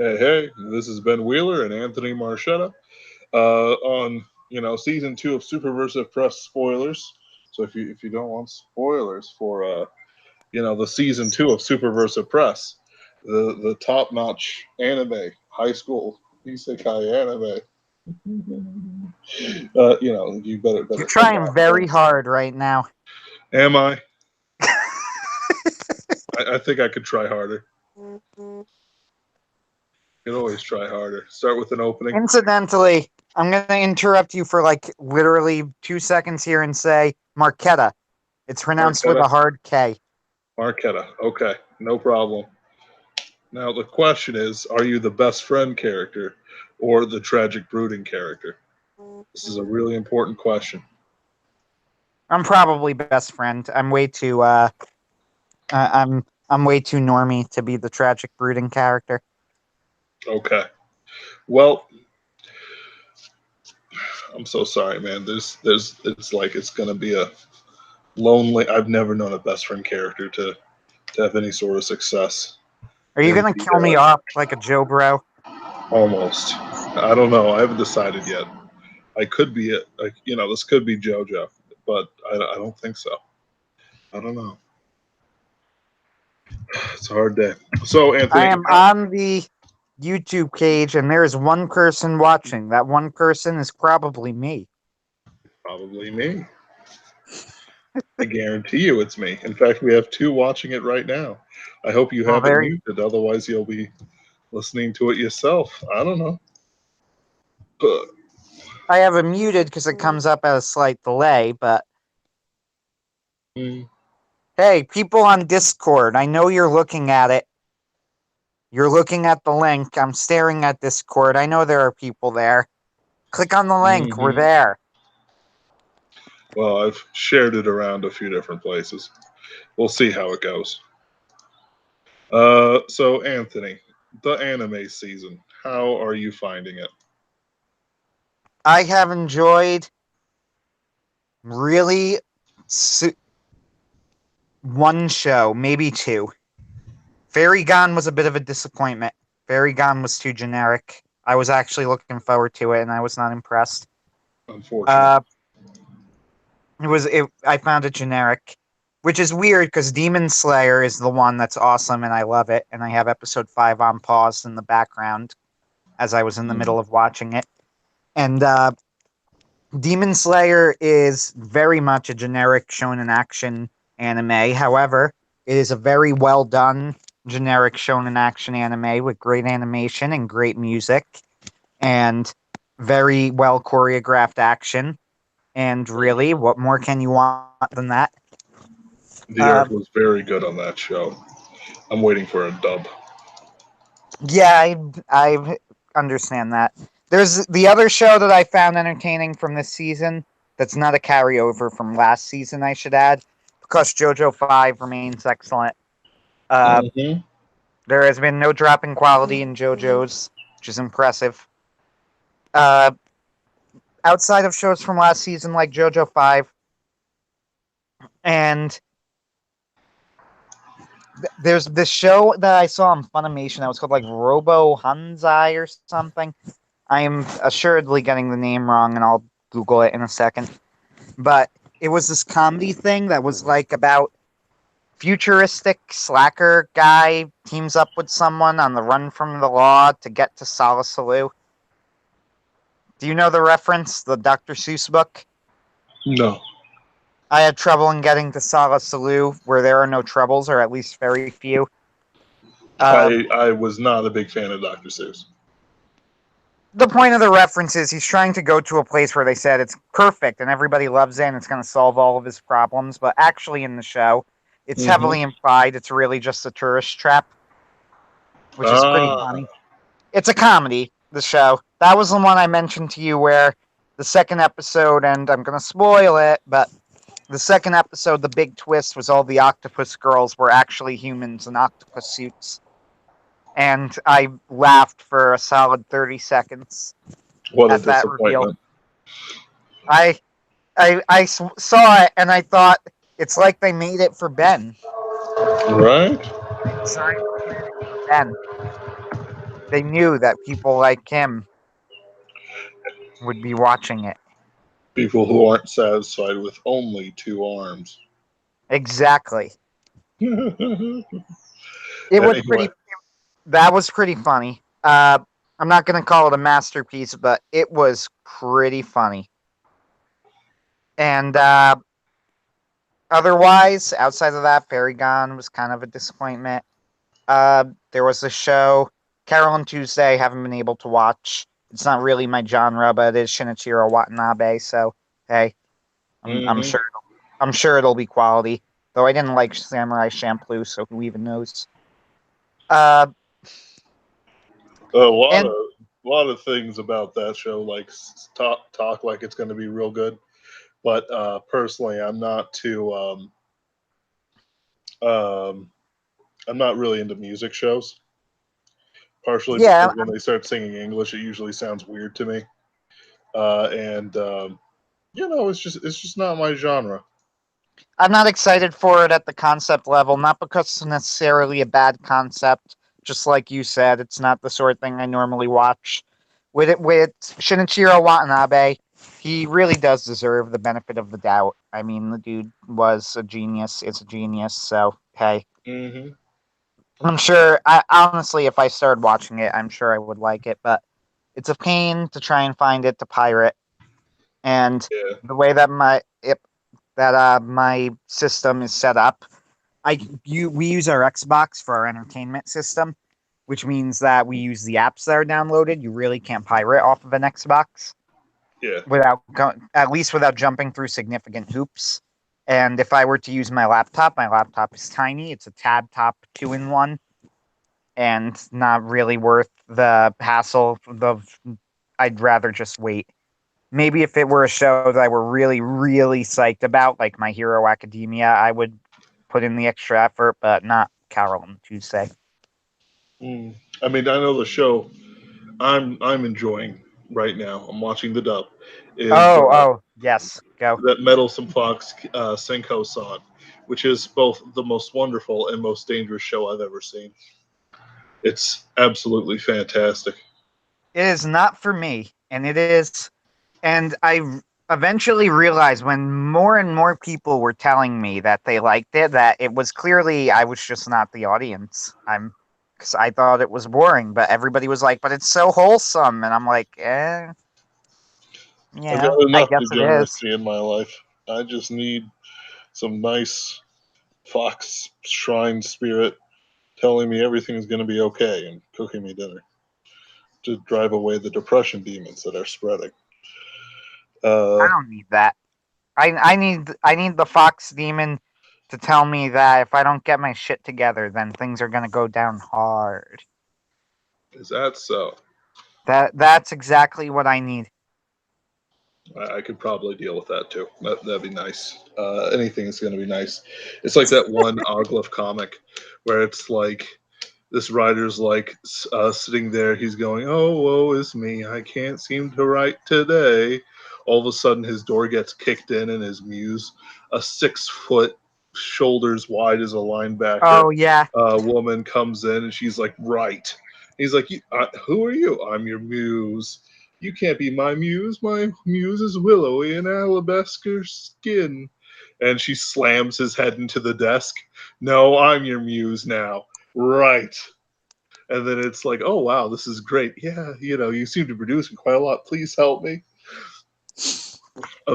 Hey, hey, this has been Wheeler and Anthony Marchetta on season two of Superversive Press spoilers. So if you don't want spoilers for the season two of Superversive Press, the top notch anime high school isekai anime, you better You're come trying back. very hard right now. Am I? I think I could try harder. You can always try harder. Start with an opening. Incidentally, I'm going to interrupt you for like literally 2 seconds here and say Marquetta. It's pronounced with Marquetta. a hard K. Marquetta. Okay, no problem. Now the question is, are you the best friend character or the tragic brooding character? This is a really important question. I'm probably best friend. I'm way too normie to be the tragic brooding character. Okay. Well, I'm so sorry, man. It's like it's gonna be a lonely. I've never known a best friend character to have any sort of success Are you in going to kill me off like a Joe bro? almost. I don't know. I haven't decided yet. I could be it. Like this could be JoJo, but I don't think so. I don't know. It's a hard day. So I Anthony, am on the YouTube page and there is one person watching. That one person is probably me. probably me. I guarantee you it's me. In fact, we have two watching it right now. I hope you Oh, have it very. muted, otherwise you'll be listening to it yourself. I don't know. But, I have it muted because it comes up at a slight delay, but mm, hey, people on Discord, I know you're looking at it. You're looking at the link. I'm staring at Discord. I know there are people there. Click on the link. We're hmm there. Well, I've shared it around a few different places. We'll see how it goes. So Anthony, the anime season, how are you finding it? I have enjoyed really su- one show, maybe two. Fairy Gone was a bit of a disappointment. Fairy Gone was too generic. I was actually looking forward to it, and I was not impressed. Unfortunately. Uh, I found it generic, which is weird because Demon Slayer is the one that's awesome, and I love it. And I have episode 5 on pause in the background as I was in the Mm. middle of watching it. And Demon Slayer is very much a generic shonen action anime. However, it is a very well done generic shonen action anime with great animation and great music and very well choreographed action. And really, what more can you want than that? The art was very good on that show. I'm waiting for a dub. Yeah, I understand that. There's the other show that I found entertaining from this season that's not a carryover from last season, I should add, because JoJo 5 remains excellent. Uh, Hmm there has been no drop in quality in JoJo's, which is impressive. Uh, outside of shows from last season like JoJo 5, and there's this show that I saw on Funimation that was called like Robo Hanzai or something. I am assuredly getting the name wrong, and I'll Google it in a second. But it was this comedy thing that was like about futuristic slacker guy teams up with someone on the run from the law to get to Salisalu. Do you know the reference, the Dr. Seuss book? No. I had trouble in getting to Salisalu, where there are no troubles, or at least very few. Uh, I was not a big fan of Dr. Seuss. the point of the reference is he's trying to go to a place where they said it's perfect and everybody loves it and it's going to solve all of his problems. But actually, in the show, it's Hmm heavily implied it's really just a tourist trap, which is pretty Ah, funny. It's a comedy, the show. That was the one I mentioned to you where the second episode, and I'm going to spoil it, but the second episode, the big twist was all the octopus girls were actually humans in octopus suits. And I laughed for a solid 30 seconds what a at that reveal. disappointment. I saw it and I thought it's like they made it for Ben. Right? They designed the planet for Ben. They knew that people like him would be watching it. People who aren't satisfied with only two arms. Exactly. Anyway, It was pretty. That was pretty funny. I'm not gonna call it a masterpiece, but it was pretty funny. And otherwise, outside of that, Gone was kind of a disappointment. There was a show, Carol and Tuesday. Haven't been able to watch. It's not really my genre, but it is Shinichiro Watanabe. So hey, I'm mhm. sure it'll be quality. Though I didn't like Samurai Champloo, so who even knows? Uh, A and lot of things about that show, like talk like it's going to be real good. But personally, um, I'm not really into music shows. Partially yeah, because when they start singing English, it usually sounds weird to me. And it's just not my genre. I'm not excited for it at the concept level, not because it's necessarily a bad concept. Just like you said, it's not the sort of thing I normally watch. With Shinichiro Watanabe, he really does deserve the benefit of the doubt. I mean, the dude was a genius. It's a genius. So hey, Hmm. I'm sure. I honestly, if I started watching it, I'm sure I would like it. But it's a pain to try and find it to pirate, and Yeah, the way that my system is set up, we use our Xbox for our entertainment system, which means that we use the apps that are downloaded. You really can't pirate off of an Xbox yeah. at least without jumping through significant hoops. And if I were to use my laptop is tiny. It's a tab top 2-in-1, and not really worth the hassle. I'd rather just wait. Maybe if it were a show that I were really, really psyched about, like My Hero Academia, I would put in the extra effort, but not Carol and Tuesday. Mm. I mean, I know the show I'm enjoying right now. I'm watching the dub. Is Yes, go. that Meddlesome Fox Senko song, which is both the most wonderful and most dangerous show I've ever seen. It's absolutely fantastic. It is not for me, and it is, and eventually realized when more and more people were telling me that they liked it, that it was clearly I was just not the audience. Because I thought it was boring, but everybody was like, "But it's so wholesome," and I'm like, I've yeah, got I enough guess it is." degeneracy in my life. I just need some nice fox shrine spirit telling me everything's going to be okay and cooking me dinner to drive away the depression demons that are spreading. I Uh, don't need that. I need the fox demon to tell me that if I don't get my shit together, then things are gonna go down hard. is that so? That's exactly what I need. I could probably deal with that too. That'd be nice. Anything is going to be nice. It's like that one Oglif comic where it's like this writer's like sitting there. He's going, "Oh, woe is me! I can't seem to write today." All of a sudden, his door gets kicked in, and his muse, a 6 foot, shoulders wide as a linebacker, Oh yeah. woman comes in, and she's like, "Right." He's like, "Who are you?" "I'm your muse." "You can't be my muse. My muse is willowy and alabaster skin." And she slams his head into the desk. "No, I'm your muse now." "Right." And then it's like, "Oh wow, this is great. Yeah, you seem to be producing quite a lot. Please help me."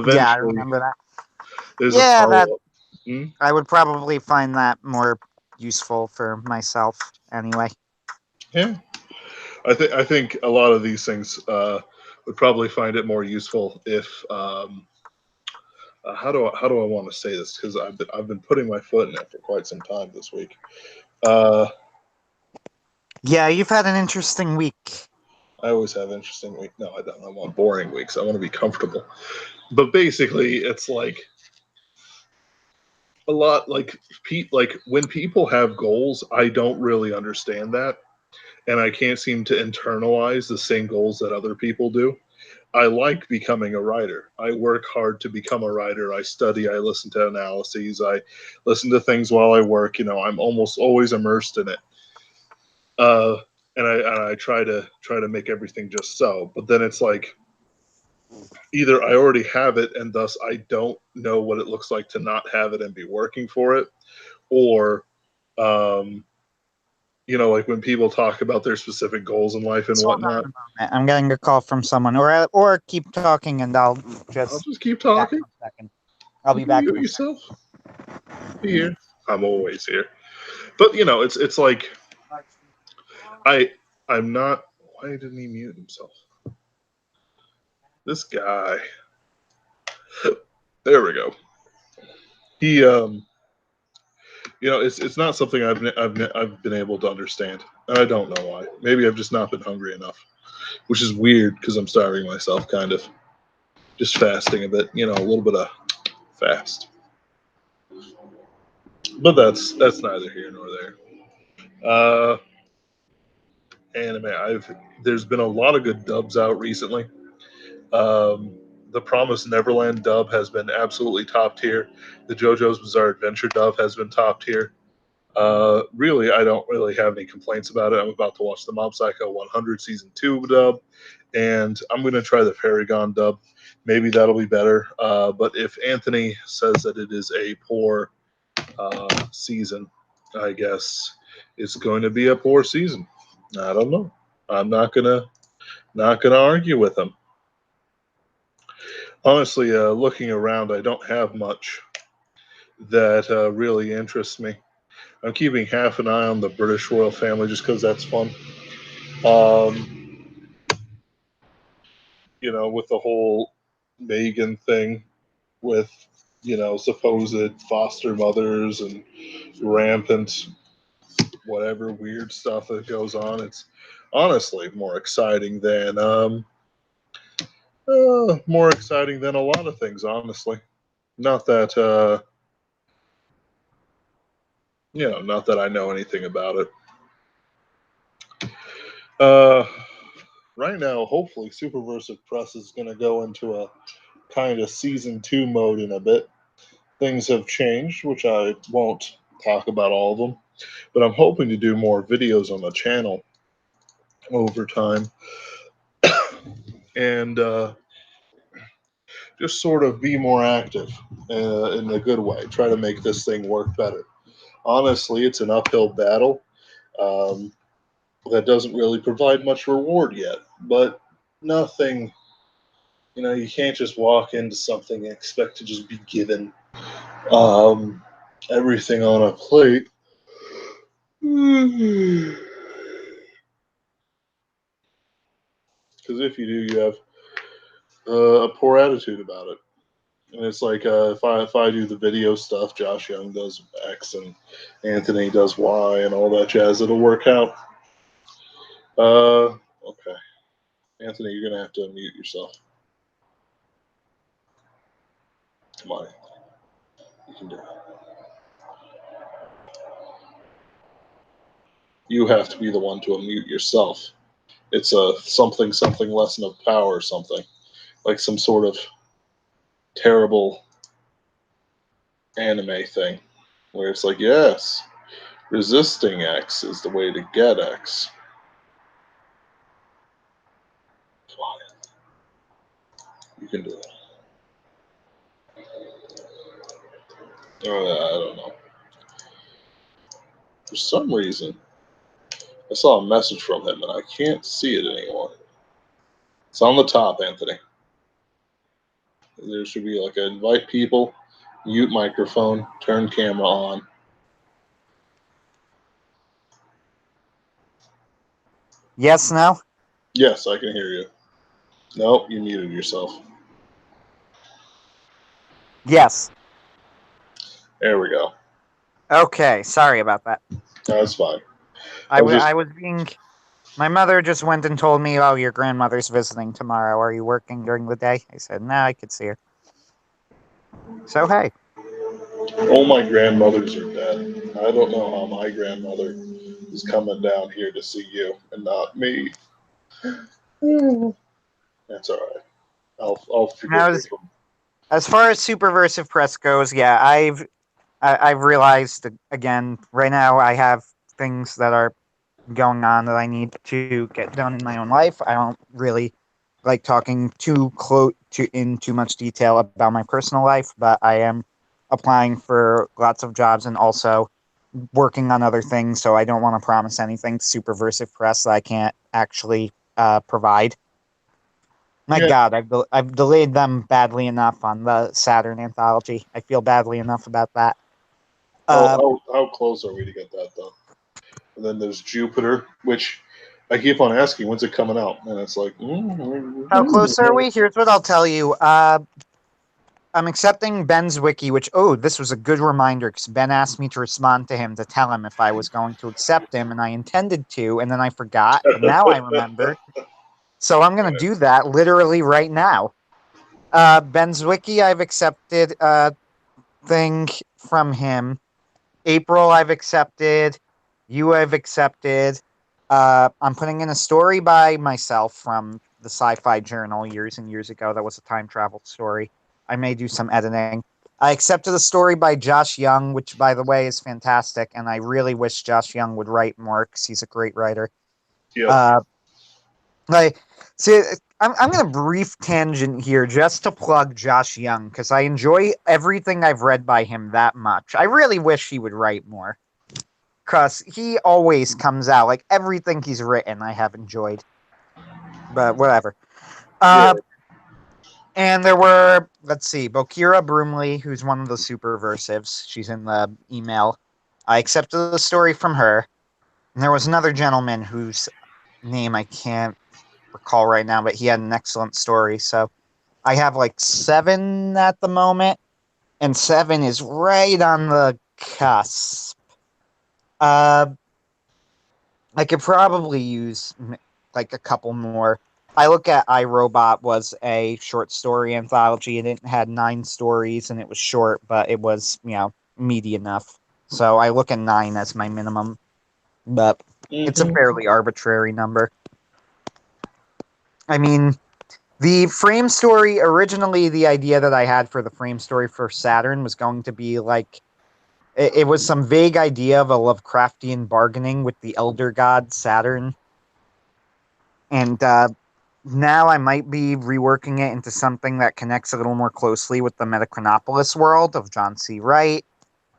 Yeah, I Eventually, remember that. there's a Yeah, that follow up. Hmm? I would probably find that more useful for myself anyway. Yeah, I think a lot of these things would probably find it more useful if how do I want to say this, because I've been putting my foot in it for quite some time this week. Uh, Yeah, you've had an interesting week. I always have interesting week. No, I don't. I want boring weeks. I want to be comfortable. But basically, it's like a lot like when people have goals, I don't really understand that, and I can't seem to internalize the same goals that other people do. I like becoming a writer. I work hard to become a writer. I study, I listen to analyses, I listen to things while I work. I'm almost always immersed in it. Uh, and I try to make everything just so. But then it's like either I already have it and thus I don't know what it looks like to not have it and be working for it, or um, like when people talk about their specific goals in life and Just hold whatnot. on a moment. I'm getting a call from someone, or keep talking, and I'll I'll just just keep be back talking. in a second. I'll You be can back mute in a second. yourself. Be here. I'm always here. But it's like I I'm not. Why didn't he mute himself? This guy. There we go. He it's not something I've been able to understand, and I don't know why. Maybe I've just not been hungry enough, which is weird because I'm starving myself, kind of, just fasting a bit. A little bit of fast, but that's neither here nor there. Anime. There's been a lot of good dubs out recently. Um, the Promised Neverland dub has been absolutely top tier. The JoJo's Bizarre Adventure dub has been top tier. Really, I don't really have any complaints about it. I'm about to watch the Mob Psycho 100 season 2 dub, and I'm going to try the Paragon dub. Maybe that'll be better. But if Anthony says that it is a poor season, I guess it's going to be a poor season. I don't know. I'm not gonna argue with him. Honestly, looking around, I don't have much that really interests me. I'm keeping half an eye on the British royal family just because that's fun. Um, with the whole Meghan thing, with supposed foster mothers and rampant whatever weird stuff that goes on. It's honestly more exciting than a lot of things. Honestly, not that not that I know anything about it. Uh, right now, hopefully, Superversive Press is going to go into a kind of season 2 mode in a bit. Things have changed, which I won't talk about all of them, but I'm hoping to do more videos on the channel over time and just sort of be more active in a good way. Try to make this thing work better. Honestly, it's an uphill battle um, that doesn't really provide much reward yet, but nothing. You can't just walk into something and expect to just be given um, everything on a plate. Because if you do, you have a poor attitude about it. And it's like if I do the video stuff, Josh Young does X and Anthony does Y and all that jazz. It'll work out. Okay, Anthony, you're gonna have to unmute yourself. Come on, you can do it. You have to be the one to unmute yourself. It's a something lesson of power or something, like some sort of terrible anime thing where it's like, yes, resisting X is the way to get X. Come on, you can do it. I don't know. For some reason, I saw a message from him and I can't see it anymore. It's on the top, Anthony. There should be like a invite people, mute microphone, turn camera on. Yes, no? Yes, I can hear you. No, you muted yourself. Yes. There we go. Okay, sorry about that. That's fine. I just was being. My mother just went and told me, "Oh, your grandmother's visiting tomorrow. Are you working during the day?" I said, "No, I could see her." So hey, all my grandmothers are dead. I don't know how my grandmother is coming down here to see you and not me. That's all right. I'll forgive now her. as far as Superversive Press goes, yeah, I've realized that, again right now I have things that are going on that I need to get done in my own life. I don't really like talking in too much detail about my personal life, but I am applying for lots of jobs and also working on other things. So I don't want to promise anything Superversive Press that I can't actually provide. My Yeah. God, I've delayed them badly enough on the Saturn anthology. I feel badly enough about that. Uh, How close are we to get that done? And then there's Jupiter, which I keep on asking, when's it coming out? And it's like, how close are we? Here's what I'll tell you. I'm accepting Ben's wiki, which, this was a good reminder because Ben asked me to respond to him to tell him if I was going to accept him, and I intended to, and then I forgot, but now I remembered. So I'm going to do that literally right now. Ben's wiki, I've accepted a thing from him. April, I've accepted. You, I've accepted. I'm putting in a story by myself from the Sci-Fi Journal years and years ago. That was a time travel story. I may do some editing. I accepted a story by Josh Young, which, by the way, is fantastic, and I really wish Josh Young would write more because he's a great writer. yep. Uh, like, see, I'm going to brief tangent here just to plug Josh Young because I enjoy everything I've read by him that much. I really wish he would write more because he always comes out like everything he's written I have enjoyed, but whatever. Yeah. Uh, and there were, let's see, Bokira Broomley, who's one of the Superversives. She's in the email. I accepted the story from her. And there was another gentleman whose name I can't recall right now, but he had an excellent story. So I have like 7 at the moment, and 7 is right on the cusp. Uh, I could probably use like a couple more. I look at iRobot was a short story anthology, and it had 9 stories, and it was short, but it was meaty enough. So I look at 9 as my minimum, but it's a Hmm. fairly arbitrary number. I mean, the frame story originally, the idea that I had for the frame story for Saturn was going to be like it was some vague idea of a Lovecraftian bargaining with the elder god Saturn, and now I might be reworking it into something that connects a little more closely with the Metachronopolis world of John C. Wright.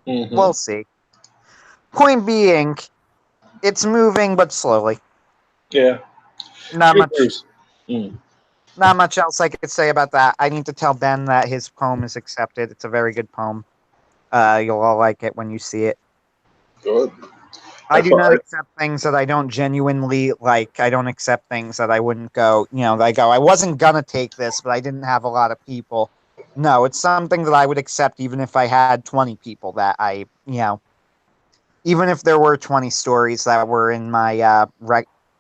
Hmm. We'll see. Point being, it's moving but slowly. Yeah. Not much. Jupiter's. Mm. Not much else I could say about that. I need to tell Ben that his poem is accepted. It's a very good poem. You'll all like it when you see it. Good. I I do not find. accept things that I don't genuinely like. I don't accept things that I wouldn't go, that I go, I wasn't gonna take this, but I didn't have a lot of people. No, it's something that I would accept even if I had 20 people that even if there were 20 stories that were in my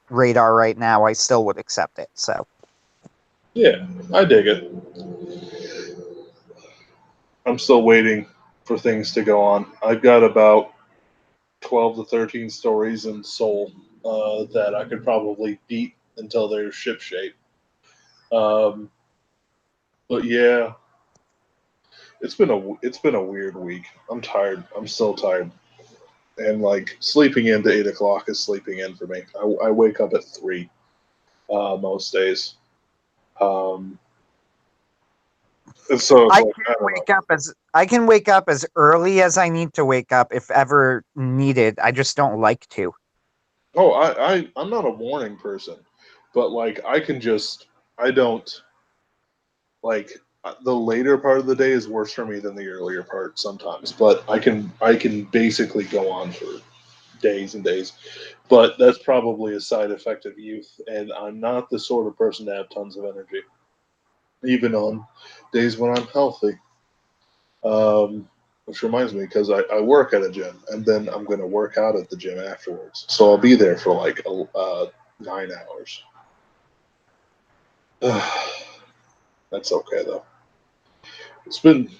radar right now, I still would accept it. So, Yeah, I dig it. I'm still waiting for things to go on. I've got about 12 to 13 stories in Soul that I could probably beat until they're ship shape. Um, but yeah, it's been a weird week. I'm tired. I'm still tired, and like sleeping into 8 o'clock is sleeping in for me. I wake up at 3 most days. Um, and so it's like I don't know. I can wake up as early as I need to wake up if ever needed. I just don't like to. Oh, I'm not a morning person, but like I can just I don't like the later part of the day is worse for me than the earlier part sometimes. But I can basically go on for days and days. But that's probably a side effect of youth, and I'm not the sort of person to have tons of energy, even on days when I'm healthy. Which reminds me, because I work at a gym, and then I'm going to work out at the gym afterwards. So I'll be there for like 9 hours. That's okay though. It's been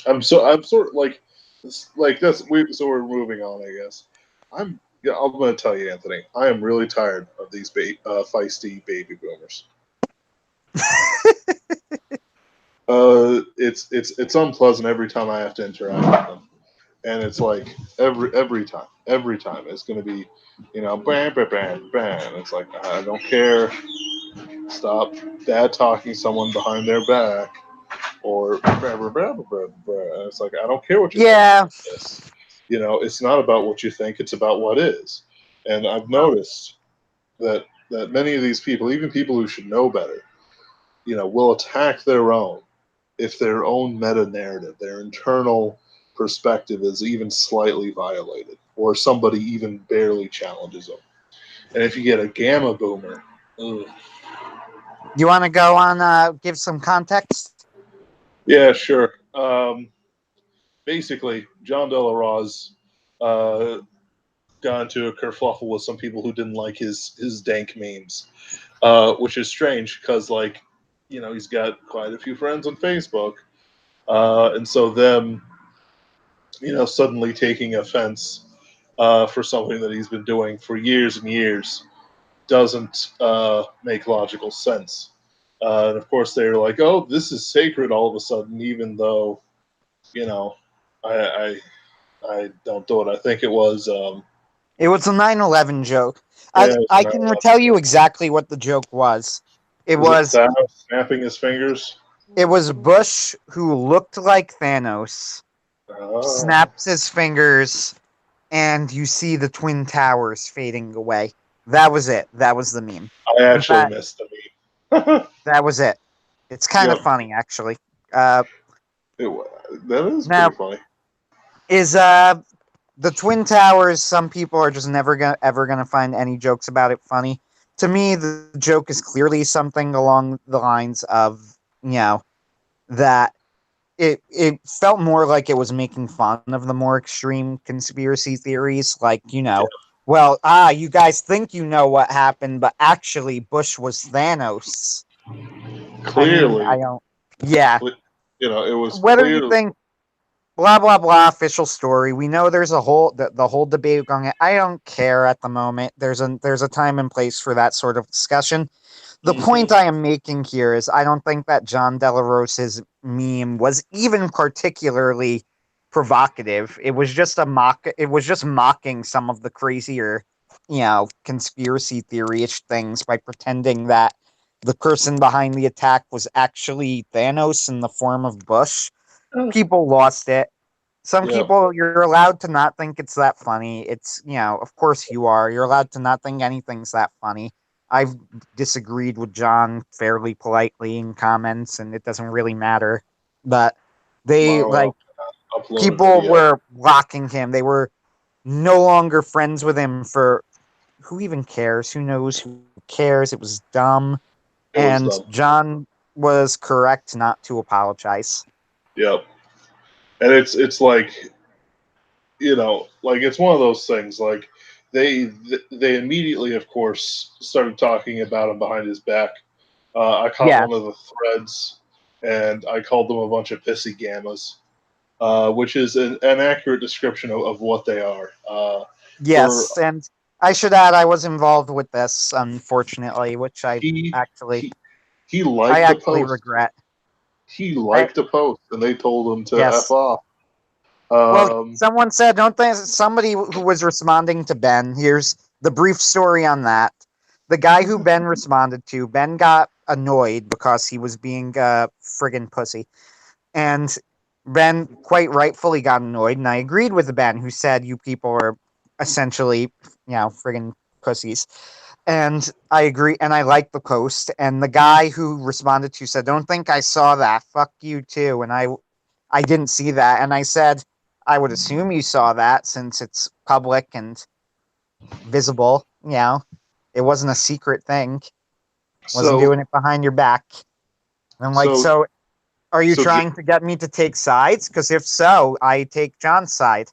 I'm sort of like that's so we're moving on, I guess. I'm going to tell you, Anthony. I am really tired of these feisty baby boomers. It's unpleasant every time I have to interact with them. and it's like every time it's going to be, bam, bam, bam, bam. It's like I don't care. Stop dad talking someone behind their back, or blah, blah, blah, blah, blah, blah. And it's like I don't care what you think Yeah. about this. It's not about what you think; it's about what is. And I've noticed that many of these people, even people who should know better, will attack their own if their own meta narrative, their internal perspective is even slightly violated, or somebody even barely challenges them. And if you get a gamma boomer, ugh. You want to go on? Give some context. Yeah, sure. Basically, John De La Roz uh, got into a kerfluffle with some people who didn't like his dank memes, which is strange because he's got quite a few friends on Facebook, and so them suddenly taking offense for something that he's been doing for years and years doesn't make logical sense. And of course, they're like, "Oh, this is sacred!" All of a sudden, even though you know, I I don't do it. I think it was It was a 9/11 joke. yeah, I it was I an can 9/11 tell you joke. exactly what the joke was. It Was it was Thanos snapping his fingers? it was Bush who looked like Thanos, Oh, snaps his fingers, and you see the twin towers fading away. That was it. That was the meme. I In actually fact, missed the meme. that was it. It's kind of Yep, funny, actually. Uh, it, that is now pretty funny. is the twin towers? Some people are just never gonna ever gonna find any jokes about it funny. To me, the joke is clearly something along the lines of that it felt more like it was making fun of the more extreme conspiracy theories, like well, you guys think you know what happened, but actually Bush was Thanos. I mean, I Clearly, don't. Yeah, it was whether you clear. think blah blah blah official story, we know there's the whole debate going. I don't care at the moment. There's a time and place for that sort of discussion. The Hmm. point I am making here is I don't think that John Delarose's meme was even particularly provocative. It was just a mock. It was just mocking some of the crazier, conspiracy theory-ish things by pretending that the person behind the attack was actually Thanos in the form of Bush. People lost it. Some Yep. people, you're allowed to not think it's that funny. It's, of course you are. You're allowed to not think anything's that funny. I've disagreed with John fairly politely in comments, and it doesn't really matter. But they, Tomorrow like, I'll upload a people video. were blocking him. They were no longer friends with him for who even cares? Who knows who cares? It was dumb. It was And dumb. John was correct not to apologize. Yep. And it's like like it's one of those things. Like they immediately, of course, started talking about him behind his back. I caught Yeah. one of the threads, and I called them a bunch of pissy gammas, which is an accurate description of what they are. For Yes, and I should add I was involved with this, unfortunately, which he actually he he I liked the actually post. regret. He I liked the post, and they told him to f yes. off. Well, Um, someone said, don't think somebody who was responding to Ben. Here's the brief story on that. The guy who Ben responded to, Ben got annoyed because he was being a friggin' pussy. And Ben quite rightfully got annoyed, and I agreed with Ben, who said, you people are essentially, friggin' pussies. And I agree, and I liked the post. And the guy who responded to said, "Don't think I saw that. Fuck you too." And I didn't see that. And I said, "I would assume you saw that since it's public and visible. It wasn't a secret thing. Wasn't so doing it behind your back." And I'm like, so "So, are you so trying to get me to take sides? Because if so, I take John's side."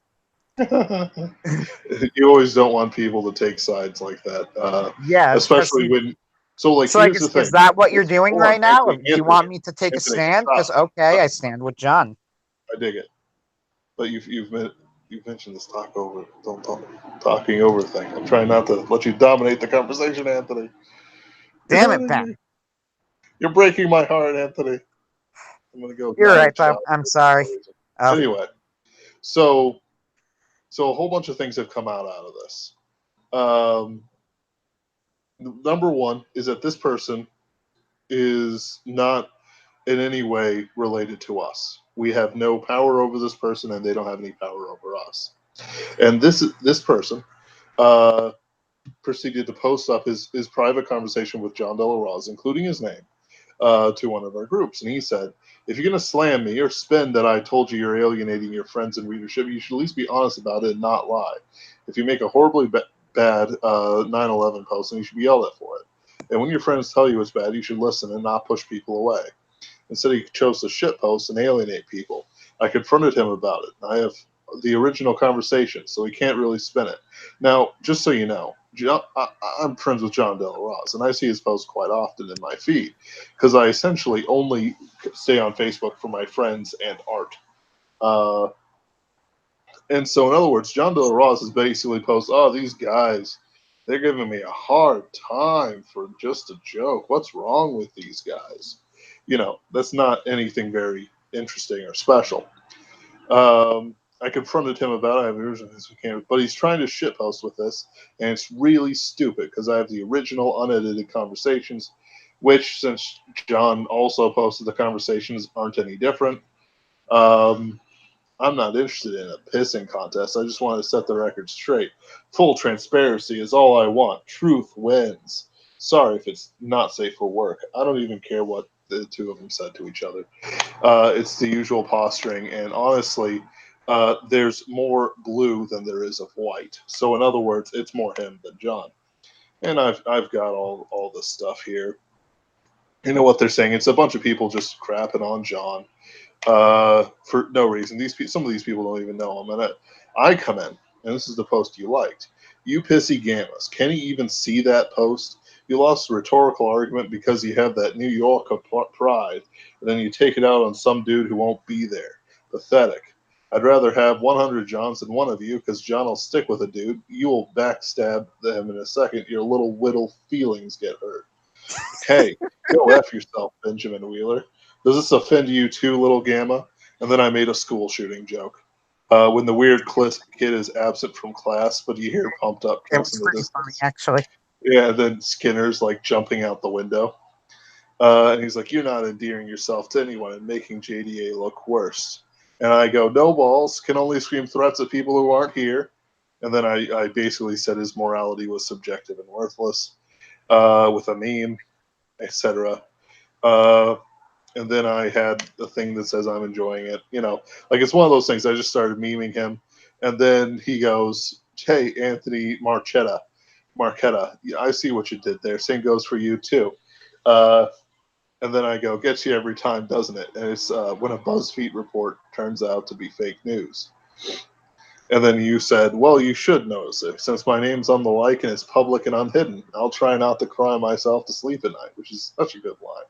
you always don't want people to take sides like that, Yeah, because especially when. So, like, it's like, here's the is thing. that what you're doing Hold on, right now? Anthony, Do you Anthony, want me to take a Anthony, stand? stop, Because okay, stop. I stand with John. I dig it, but you've mentioned this don't talking over thing. I'm trying not to let you dominate the conversation, Anthony. You're Damn it, hurting Ben. me. You're breaking my heart, Anthony. I'm gonna go You're die right, of though. childhood I'm for sorry. some reason. Oh, Anyway, so So a whole bunch of things have come out of this. Um, Number one is that this person is not in any way related to us. We have no power over this person, and they don't have any power over us. And this person uh, proceeded to post up his private conversation with John De La Roz, including his name, to one of our groups. And he said, if you're going to slam me or spin that I told you you're alienating your friends and readership, you should at least be honest about it and not lie. If you make a horribly bad 9/11 post, then you should be yelled at for it. And when your friends tell you it's bad, you should listen and not push people away. Instead, he chose to shitpost and alienate people. I confronted him about it. I have the original conversation, so he can't really spin it. Now, just so you know, I'm friends with John De La Roz, and I see his posts quite often in my feed because I essentially only stay on Facebook for my friends and art. Uh, and so, in other words, John De La Roz is basically posts, oh, these guys, they're giving me a hard time for just a joke. What's wrong with these guys? That's not anything very interesting or special. I confronted him about it. I have but he's trying to shitpost with this, and it's really stupid because I have the original unedited conversations, which, since John also posted the conversations, aren't any different. Um, I'm not interested in a pissing contest. I just want to set the record straight. Full transparency is all I want. Truth wins. Sorry if it's not safe for work. I don't even care what the two of them said to each other. It's the usual posturing, and honestly, there's more blue than there is of white. So, in other words, it's more him than John. And I've got all this stuff here. You know what they're saying? It's a bunch of people just crapping on John for no reason. Some of these people don't even know him. And I come in, and this is the post you liked. You pissy gammas. Can you even see that post? You lost a rhetorical argument because you have that New York pride, and then you take it out on some dude who won't be there. Pathetic. I'd rather have 100 Johns than one of you because John will stick with a dude. You will backstab them in a second. Your little whittle feelings get hurt. Hey, go F yourself, Benjamin Wheeler. Does this offend you too, little Gamma? And then I made a school shooting joke. When the weird kid is absent from class, but you hear pumped up It kids was in the pretty funny, distance. actually. Yeah, then Skinner's like jumping out the window. And he's like, you're not endearing yourself to anyone and making JDA look worse. And I go, no balls, can only scream threats at people who aren't here. And then I basically said his morality was subjective and worthless with a meme, etc. Uh, and then I had the thing that says I'm enjoying it. Like it's one of those things. I just started memeing him, and then he goes, "Hey, Anthony Marchetta, yeah, I see what you did there. Same goes for you too." Uh, and then I go, "Gets you every time, doesn't it?" And it's when a BuzzFeed report turns out to be fake news. And then you said, "Well, you should notice it since my name's on the like and it's public and unhidden. I'll try not to cry myself to sleep at night," which is such a good line.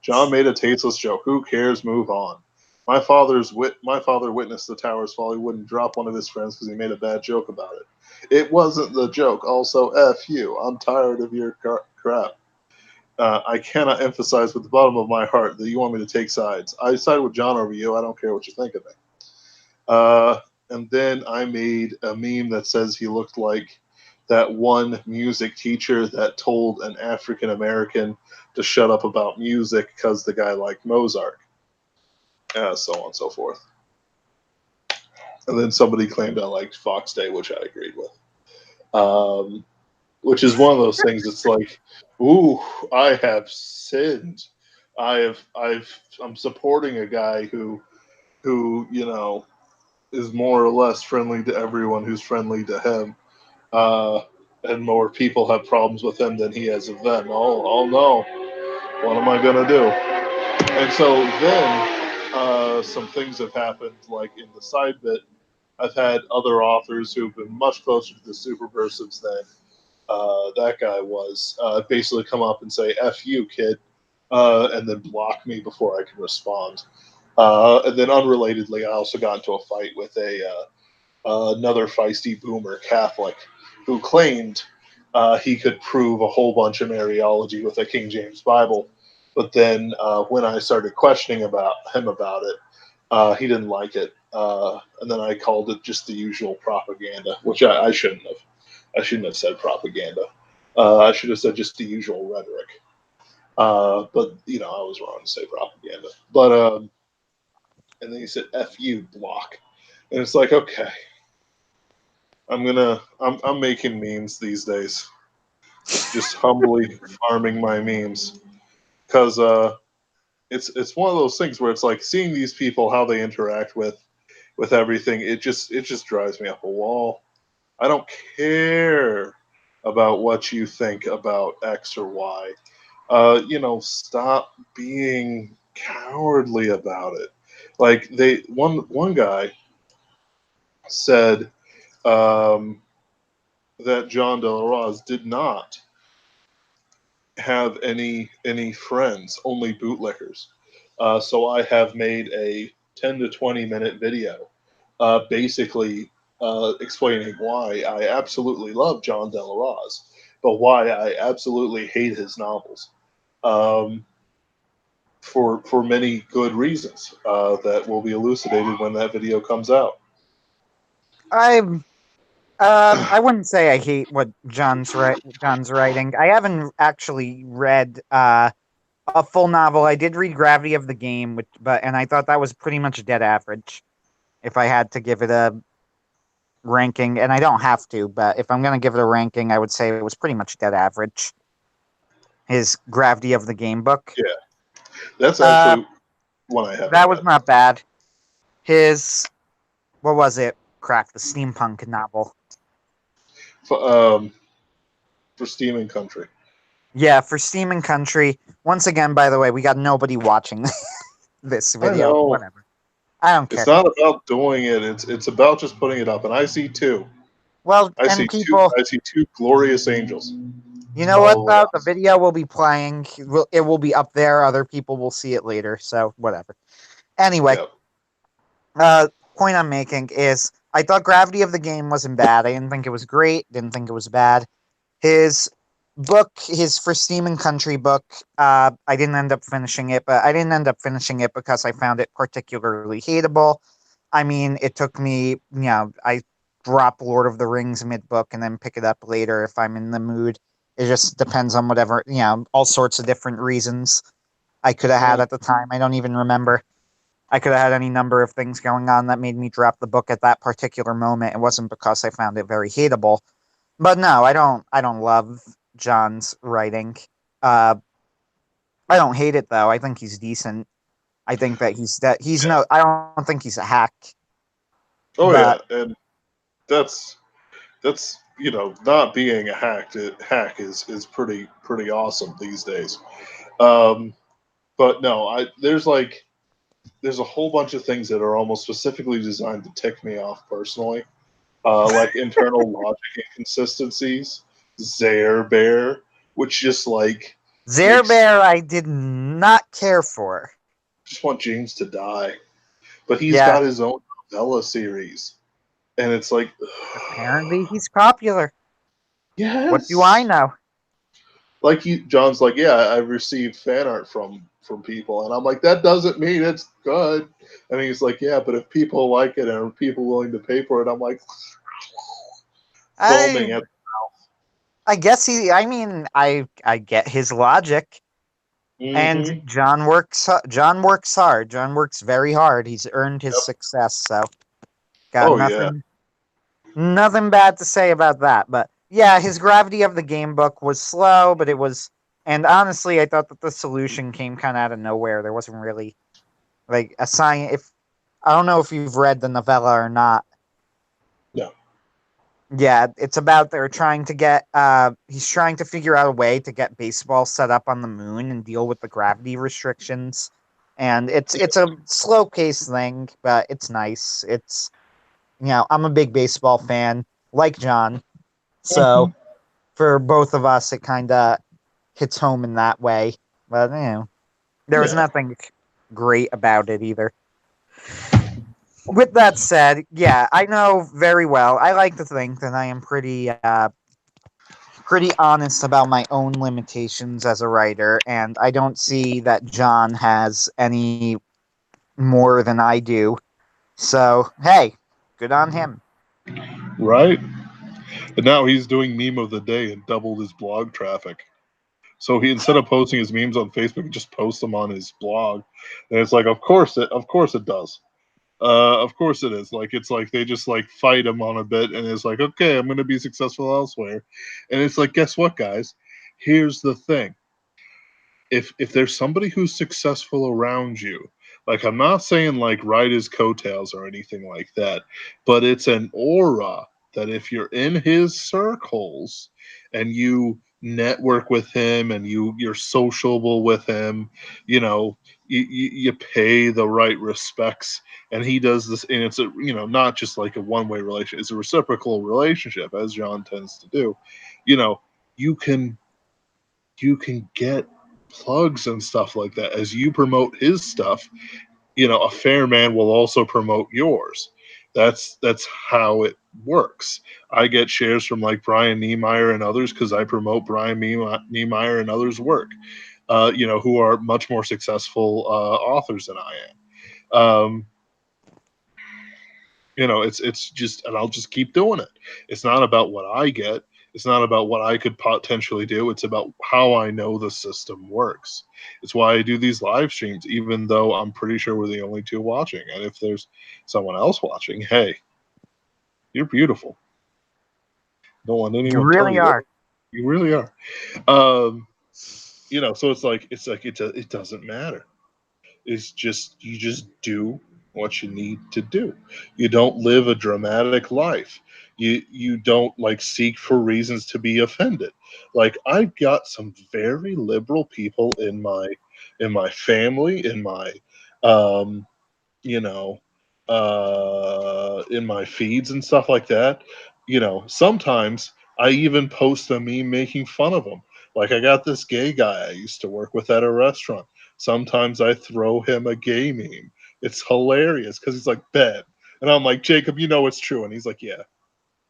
John made a tasteless joke. Who cares? Move on. My father witnessed the tower's fall. He wouldn't drop one of his friends because he made a bad joke about it. It wasn't the joke. Also, F you. I'm tired of your crap. I cannot emphasize with the bottom of my heart that you want me to take sides. I side with John over you. I don't care what you think of me. Uh, and then I made a meme that says he looked like that one music teacher that told an African American to shut up about music because the guy liked Mozart, so on and so forth. And then somebody claimed I liked Fox Day, which I agreed with. Um, which is one of those things. It's like, ooh, I have sinned. I'm supporting a guy who is more or less friendly to everyone who's friendly to him. Uh, and more people have problems with him than he has of them. Oh no, what am I gonna do? And so then some things have happened, like in the side bit. I've had other authors who've been much closer to the Superversives than that guy was, basically come up and say "F you, kid," and then block me before I can respond. And then, unrelatedly, I also got into a fight with another feisty boomer Catholic who claimed he could prove a whole bunch of Mariology with a King James Bible. But then when I started questioning about him about it, he didn't like it. and then I called it just the usual propaganda, which I shouldn't have. I shouldn't have said propaganda. I should have said just the usual rhetoric. But I was wrong to say propaganda. But and then he said "F you, block," and it's like, okay, I'm making memes these days, just humbly farming my memes, because it's one of those things where it's like seeing these people how they interact with everything. It just drives me up a wall. I don't care about what you think about X or Y. Stop being cowardly about it. Like one guy said that John De La Rose did not have any friends, only bootlickers. So I have made a 10 to 20 minute video, basically explaining why I absolutely love John De La Rose, but why I absolutely hate his novels. Um, for many good reasons that will be elucidated when that video comes out. I'm I wouldn't say I hate what John's writing. I haven't actually read a full novel. I did read Gravity of the Game, and I thought that was pretty much dead average. If I had to give it a ranking, and I don't have to, but if I'm gonna give it a ranking, I would say it was pretty much dead average. His Gravity of the Game book. Yeah, that's Uh, actually one I haven't that was read. not bad. His what was it? Crap, the steampunk novel. For, um, for Steam and Country. Yeah, for Steam and Country. Once again, by the way, we got nobody watching this I video. know Whatever. I don't it's care. not about doing it. It's about just putting it up. And I see two. Well, I and see two. people, I see two glorious angels you know what all the way though? The up. video will be playing. It will be up there. Other people will see it later. So whatever. Anyway, Yep. uh, point I'm making is I thought Gravity of the Game wasn't bad. I didn't think it was great. Didn't think it was bad. His book, his For Steam and Country book, I didn't end up finishing it, but I didn't end up finishing it because I found it particularly hateable. I mean, it took me, I drop Lord of the Rings mid book and then pick it up later if I'm in the mood. It just depends on whatever, all sorts of different reasons I could have had Mm. at the time. I don't even remember. I could have had any number of things going on that made me drop the book at that particular moment. It wasn't because I found it very hateable. But no, I don't love John's writing. Uh I don't hate it though. I think he's decent. I think he's Yeah. no I don't think he's a hack, Oh but yeah, and that's not being a hack is pretty awesome these days. Um, but no, I there's a whole bunch of things that are almost specifically designed to tick me off personally, like internal logic inconsistencies, Zare Bear, which just like makes Bear I did not care for. just want James to die. But he's Yeah, got his own novella series, and it's like, apparently he's popular. What do I yes. know? Like John's like, yeah, I received fan art from people, and I'm like, that doesn't mean it's good. And he's like, yeah, but if people like it and are people willing to pay for it, I'm like, I foaming at. I guess I mean I get his logic. And Mm-hmm. John works hard. John works very hard. He's earned his Yep. success, so got Oh yeah. nothing bad to say about that. But yeah, his Gravity of the Game book was slow, but it was, and honestly, I thought that the solution came kind of out of nowhere. There wasn't really like a sign. If I don't know if you've read the novella or not. No. Yeah, it's about they're trying to get he's trying to figure out a way to get baseball set up on the moon and deal with the gravity restrictions. And it's a slow paced thing, but it's nice. I'm a big baseball fan, like John. So Mhm. for both of us it kinda hits home in that way. But there was Yeah. nothing great about it either. With that said, yeah, I know very well. I like to think that I am pretty honest about my own limitations as a writer, and I don't see that John has any more than I do. So, hey, good on him. Right? And now he's doing meme of the day and doubled his blog traffic. So he, instead of posting his memes on Facebook, he just posts them on his blog. And it's like, of course it does. Of course it is. Like it's like they just like fight him on a bit, and it's like, okay, I'm going to be successful elsewhere. And it's like, guess what, guys? Here's the thing: if there's somebody who's successful around you, like I'm not saying like ride his coattails or anything like that, but it's an aura that if you're in his circles and you network with him and you're sociable with him, you know, you pay the right respects, and he does this, and it's a, you know, not just like a one-way relationship, it's a reciprocal relationship, as John tends to do. You know, you can get plugs and stuff like that as you promote his stuff. You know, a fair man will also promote yours. That's how it works. I get shares from like Brian Niemeyer and others because I promote Brian Niemeyer and others' work. You know, who are much more successful authors than I am. You know, it's just, and I'll just keep doing it. It's not about what I get. It's not about what I could potentially do. It's about how I know the system works. It's why I do these live streams, even though I'm pretty sure we're the only two watching. And if there's someone else watching, hey, you're beautiful. Don't want You anyone to tell really you that. are. You really are. Um, you know, so it doesn't matter. Is just, you just do what you need to do. You don't live a dramatic life. You don't like seek for reasons to be offended. Like I've got some very liberal people in my family, in my um you know, in my feeds and stuff like that. You know, sometimes I even post a meme making fun of them. Like I got this gay guy I used to work with at a restaurant. Sometimes I throw him a gay meme. It's hilarious because he's like, "Ben," and I'm like, "Jacob, you know it's true," and he's like, "Yeah,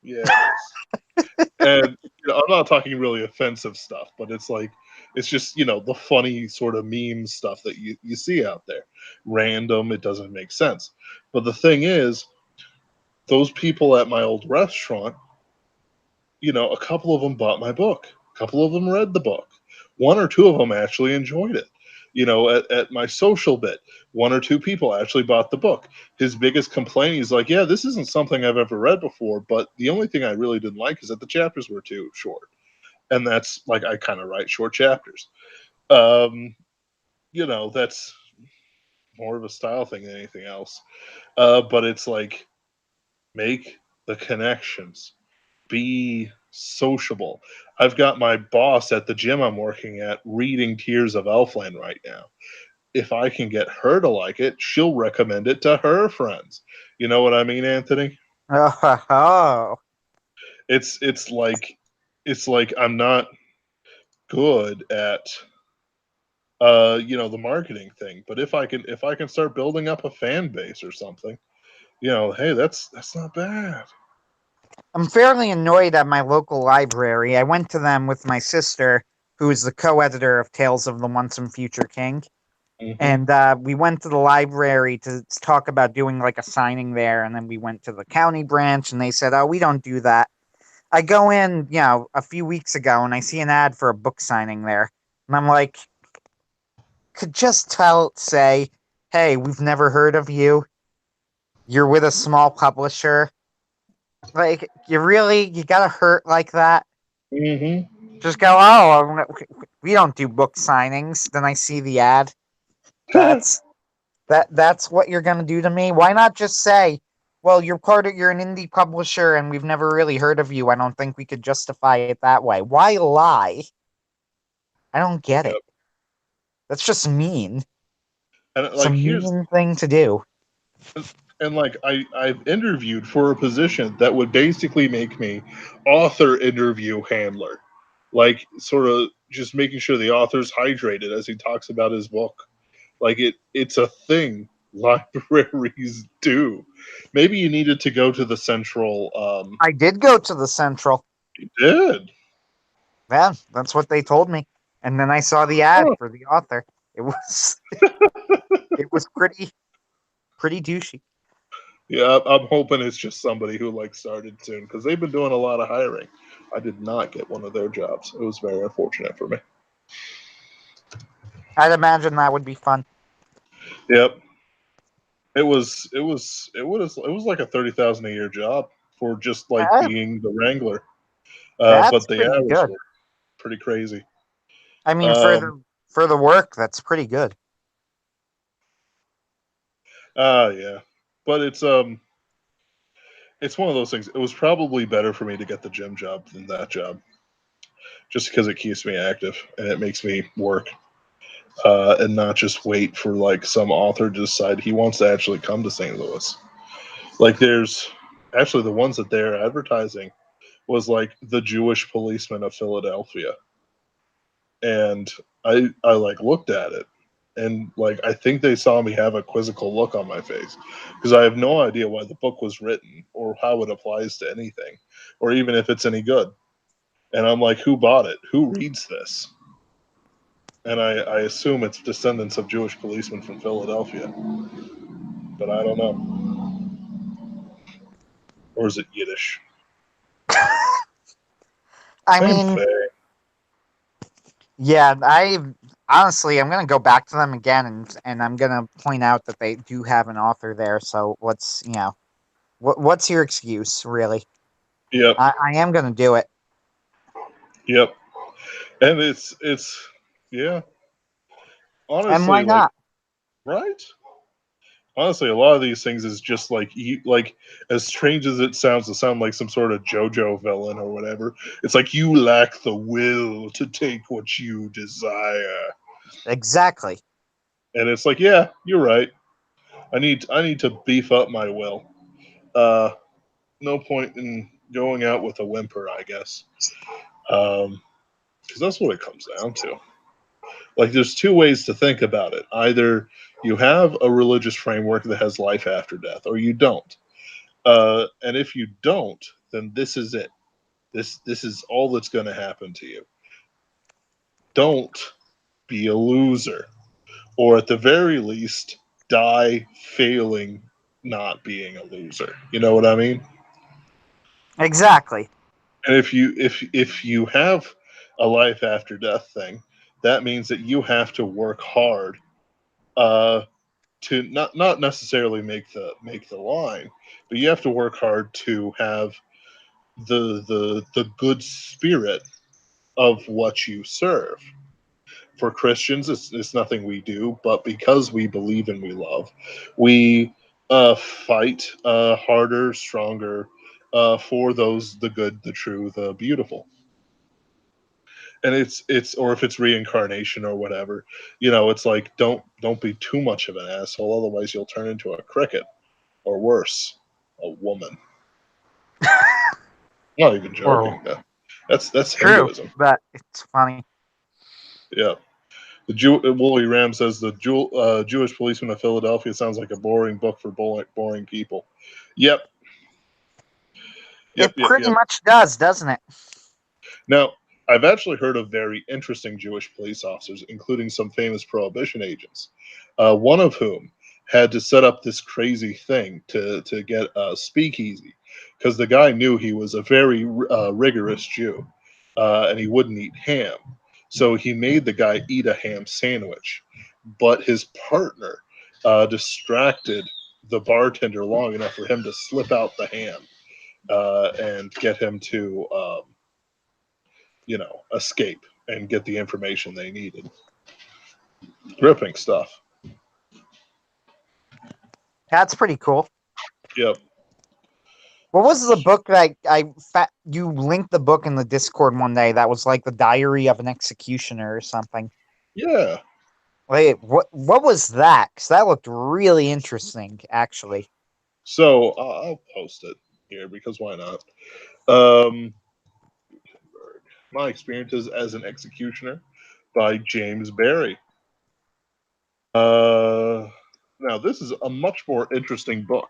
yeah, it is." And you know, I'm not talking really offensive stuff, but it's like, it's just, you know, the funny sort of meme stuff that you see out there. Random, it doesn't make sense. But the thing is, those people at my old restaurant, you know, a couple of them bought my book. A couple of them read the book. One or two of them actually enjoyed it. You know, at my social bit, one or two people actually bought the book. His biggest complaint is like, yeah, this isn't something I've ever read before, but the only thing I really didn't like is that the chapters were too short. And that's like, I kind of write short chapters. Um, you know, that's more of a style thing than anything else. But it's like, make the connections, be sociable. I've got my boss at the gym I'm working at reading Tears of Elfland right now. If I can get her to like it, she'll recommend it to her friends. You know what I mean, Anthony? Oh, It's like, it's like I'm not good at you know, the marketing thing, but if I can start building up a fan base or something, you know, hey, that's not bad. I'm fairly annoyed at my local library. I went to them with my sister, who is the co-editor of Tales of the Once and Future King. Hmm. And we went to the library to talk about doing like a signing there, and then we went to the county branch, and they said, "Oh, we don't do that." I go in, you know, a few weeks ago, and I see an ad for a book signing there, and I'm like, could just say, "Hey, we've never heard of you. You're with a small publisher." Like, you gotta hurt like that. Hmm. Just go, "Oh, we don't do book signings." Then I see the ad. That's that's what you're gonna do to me? Why not just say, well, you're an indie publisher and we've never really heard of you. I don't think we could justify it that way. Why lie? I don't get it. Yep. That's just mean. And It's a like, here's, mean thing to do. and like I've interviewed for a position that would basically make me author interview handler, like sort of just making sure the author's hydrated as he talks about his book. Like it's a thing libraries do. Maybe you needed to go to the central. I did go to the Central. You did. Yeah, that's what they told me. And then I saw the ad Huh. for the author. It was it was pretty douchey. Yeah, I'm hoping it's just somebody who like started soon because they've been doing a lot of hiring. I did not get one of their jobs. It was very unfortunate for me. I'd imagine that would be fun. Yep, it was like a 30,000 a year job for just like Uh, being the wrangler. that's But the pretty hours good. were pretty crazy. I mean, Um, for the work, that's pretty good. yeah, but it's one of those things. It was probably better for me to get the gym job than that job, just because it keeps me active and it makes me work, and not just wait for like some author to decide he wants to actually come to St. Louis. Like there's actually the ones that they're advertising was like the Jewish policeman of Philadelphia, and I like looked at it and like I think they saw me have a quizzical look on my face because I have no idea why the book was written or how it applies to anything or even if it's any good. And I'm like, who bought it? Who reads this? And I assume it's descendants of Jewish policemen from Philadelphia, but I don't know. Or is it Yiddish? I Same mean, thing. yeah, I honestly, I'm gonna go back to them again, and I'm gonna point out that they do have an author there. So what's what's your excuse, really? Yep, I am gonna do it, yep. And it's yeah. and why Honestly, like not? right? Honestly, a lot of these things is just like you like as strange as it sounds to sound like some sort of JoJo villain or whatever. It's like you lack the will to take what you desire. Exactly. And it's like, yeah, you're right. I need to beef up my will. Uh no point in going out with a whimper, I guess. Because that's what it comes down to. Like there's two ways to think about it. Either you have a religious framework that has life after death or you don't. And if you don't, then this is it. This is all that's going to happen to you. Don't be a loser, or at the very least, die failing not being a loser. You know what I mean? Exactly. And if you have a life after death thing, that means that you have to work hard uh, to not necessarily make the line, but you have to work hard to have the good spirit of what you serve. For Christians, it's nothing we do, but because we believe and we love, we fight harder, stronger for those the good, the true, the beautiful. And it's or if it's reincarnation or whatever, it's like don't be too much of an asshole, otherwise you'll turn into a cricket or worse, a woman. Not even Or joking. That's true, Hinduism. but it's funny. Yeah. Wooly Ram says the Jewish policeman of Philadelphia sounds like a boring book for boring people. Yep, yep, It yep, pretty yep. much does, doesn't it? Now, I've actually heard of very interesting Jewish police officers, including some famous prohibition agents, one of whom had to set up this crazy thing to get a speakeasy because the guy knew he was a very rigorous Jew and he wouldn't eat ham. So he made the guy eat a ham sandwich, but his partner distracted the bartender long enough for him to slip out the ham and get him to escape and get the information they needed. Gripping stuff. That's pretty cool. Yep. What was the book that you linked the book in the Discord one day that was like the Diary of an Executioner or something? Yeah. Wait, what was that? Because that looked really interesting, actually. So I'll post it here because why not? Um, My experiences as an executioner by James Barry. Now this is a much more interesting book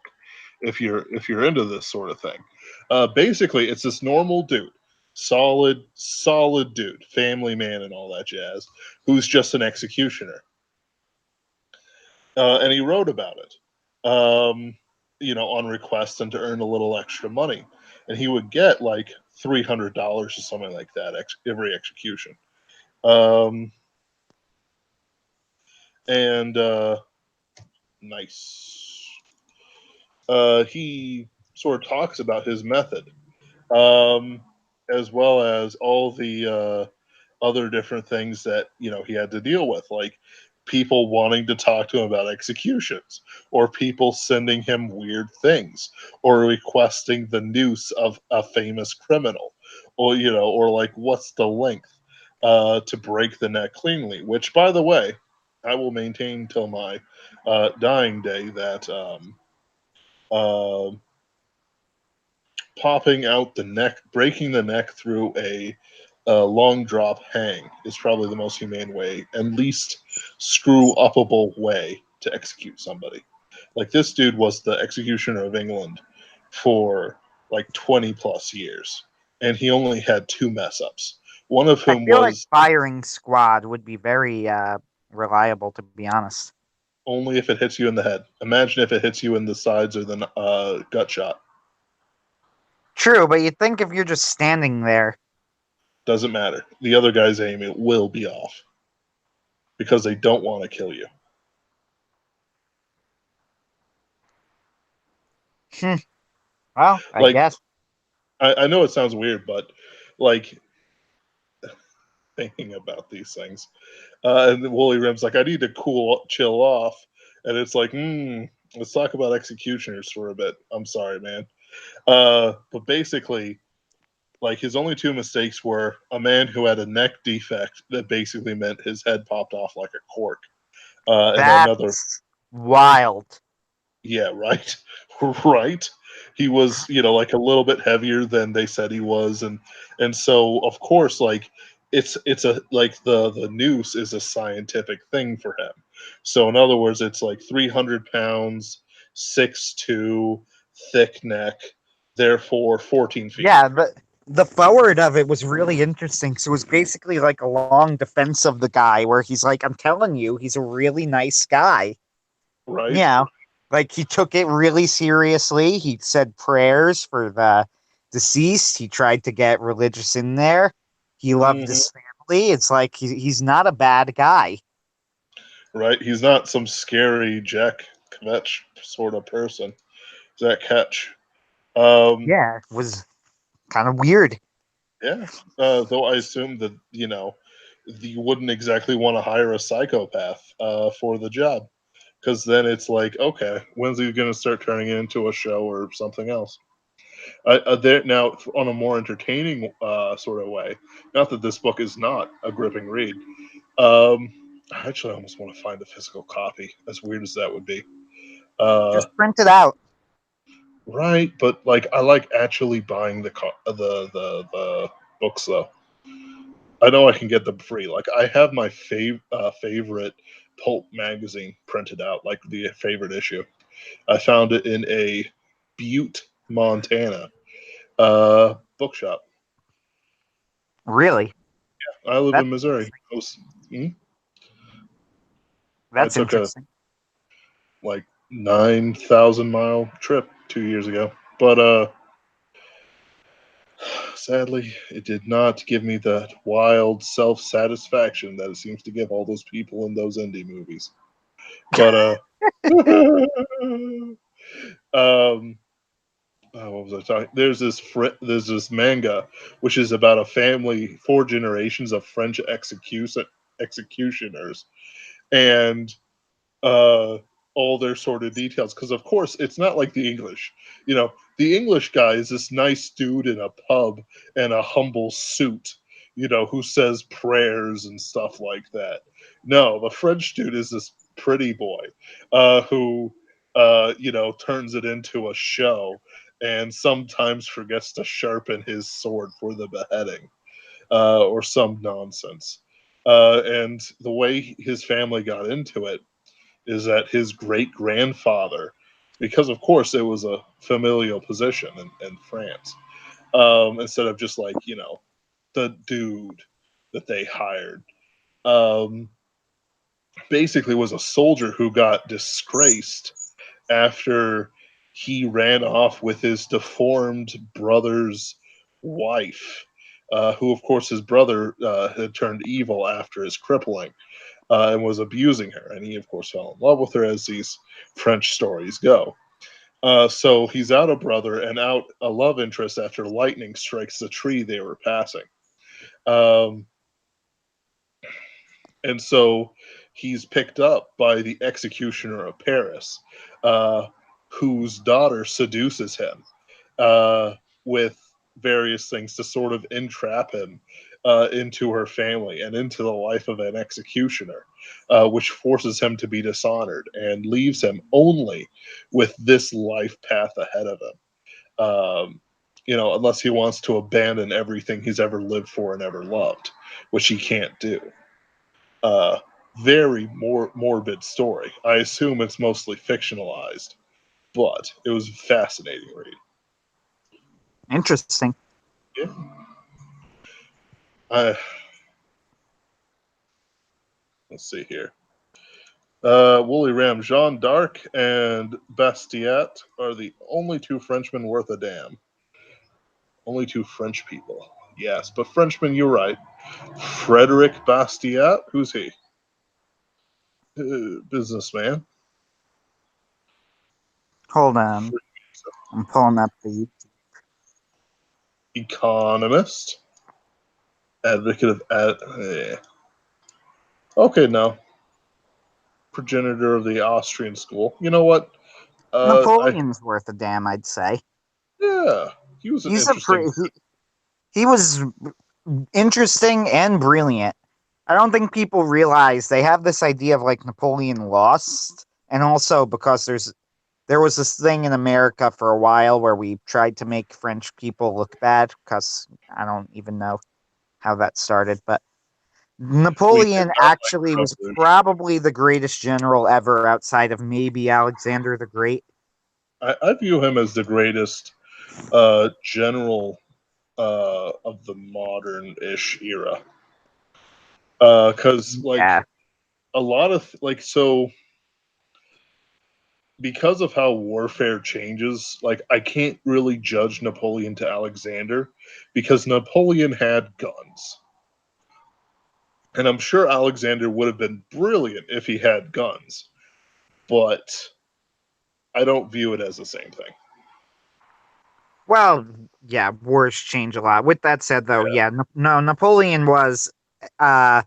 if you're into this sort of thing. Basically, it's this normal dude, solid dude, family man, and all that jazz, who's just an executioner, and he wrote about it. on request and to earn a little extra money. And he would get like $300 or something like that every execution. Um, and nice. He sort of talks about his method, um, as well as all the other different things that he had to deal with, like people wanting to talk to him about executions, or people sending him weird things, or requesting the noose of a famous criminal, or like what's the length to break the neck cleanly. Which, by the way, I will maintain till my dying day that uh, popping out the neck, breaking the neck through a long drop hang is probably the most humane way and least screw upable way to execute somebody. Like this dude was the executioner of England for like 20 plus years, and he only had two mess ups. One of I whom feel like was firing squad would be very reliable, to be honest. only if it hits you in the head. Imagine if it hits you in the sides or the gut shot. True, but you'd think if you're just standing there. Doesn't matter. The other guy's aim it will be off because they don't want to kill you. Well, I Like guess. I know it sounds weird, but like thinking about these things, and Wooly Rim's like, I need to chill off, and it's like, let's talk about executioners for a bit. I'm sorry, man, but basically, like his only two mistakes were a man who had a neck defect that basically meant his head popped off like a cork, and another, That's wild. yeah, right, right. He was, like a little bit heavier than they said he was, and so of course, like it's a like the noose is a scientific thing for him. So in other words, it's like 300 pounds, 6'2", thick neck, therefore 14 feet. Yeah, the forward of it was really interesting. So it was basically like a long defense of the guy where he's like, I'm telling you, he's a really nice guy. Right? Yeah. Like he took it really seriously. He said prayers for the deceased. He tried to get religious in there. He loved Hmm. his family. It's like he's not a bad guy. Right? He's not some scary Jack Kvetch sort of person. Zach Ketch. Um, Yeah, it was kind of weird. yeah. Though I assume that you wouldn't exactly want to hire a psychopath for the job, because then it's like, okay, when's he going to start turning it into a show or something else? There now, on a more entertaining sort of way. Not that this book is not a gripping read. Um, I actually almost want to find a physical copy, as weird as that would be. Uh, Just print it out. right, but like I like actually buying the books though. I know I can get them free. Like I have my favorite pulp magazine printed out, like the favorite issue. I found it in a Butte, Montana bookshop. Really? I live That's in Missouri. Hmm? I that's took a interesting. like 9,000 mile trip 2 years ago, but sadly, it did not give me that wild self satisfaction that it seems to give all those people in those indie movies. But um, what was I talking? There's this manga which is about a family, four generations of French executioners, and uh, all their sort of details. Because of course, it's not like the English. The English guy is this nice dude in a pub and a humble suit. Who says prayers and stuff like that. No, the French dude is this pretty boy who turns it into a show and sometimes forgets to sharpen his sword for the beheading or some nonsense. And the way his family got into it is that his great grandfather, because of course it was a familial position in France, instead of just like, the dude that they hired, um, basically was a soldier who got disgraced after he ran off with his deformed brother's wife, who, of course, his brother had turned evil after his crippling and was abusing her. And he, of course, fell in love with her, as these French stories go. So he's out a brother and out a love interest after lightning strikes the tree they were passing. Um, and so he's picked up by the executioner of Paris, uh, whose daughter seduces him with various things to sort of entrap him into her family and into the life of an executioner, which forces him to be dishonored and leaves him only with this life path ahead of him. Unless he wants to abandon everything he's ever lived for and ever loved, which he can't do. Uh, Very morbid story. I assume it's mostly fictionalized, but it was a fascinating read. Interesting. Yeah. I Let's see here. Woolly Ram, Jeanne d'Arc and Bastiat are the only two Frenchmen worth a damn. Only two French people. Yes, but Frenchman, you're right. Frederick Bastiat, who's he? Businessman. Hold on. I'm pulling up the. Economist. Advocate of. Okay, no. Progenitor of the Austrian school. You know what? Napoleon's worth a damn, I'd say. Yeah, he was an He's a interesting. he was interesting and brilliant. I don't think people realize they have this idea of like Napoleon lost, and also because there was this thing in America for a while where we tried to make French people look bad because I don't even know how that started, but We did Napoleon not like actually the was revolution. probably the greatest general ever outside of maybe Alexander the Great. I view him as the greatest general of the modern-ish era. Because Yeah. like a lot of like so because of how warfare changes, like I can't really judge Napoleon to Alexander because Napoleon had guns. And I'm sure Alexander would have been brilliant if he had guns, but I don't view it as the same thing. Well, yeah, wars change a lot. With that said, though, Yeah. yeah, no, Napoleon was uh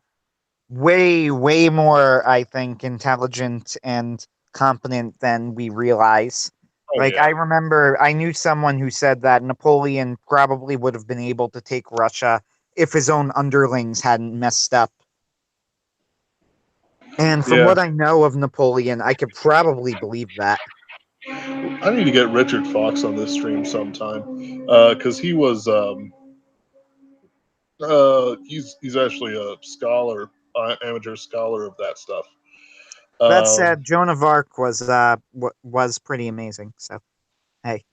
way more, I think, intelligent and competent than we realize. Oh Like yeah. I remember I knew someone who said that Napoleon probably would have been able to take Russia if his own underlings hadn't messed up. And from Yeah. what I know of Napoleon, I could probably believe that. I need to get Richard Fox on this stream sometime because he's actually a scholar, amateur scholar of that stuff. That Um, said, Joan of Arc was pretty amazing. So hey,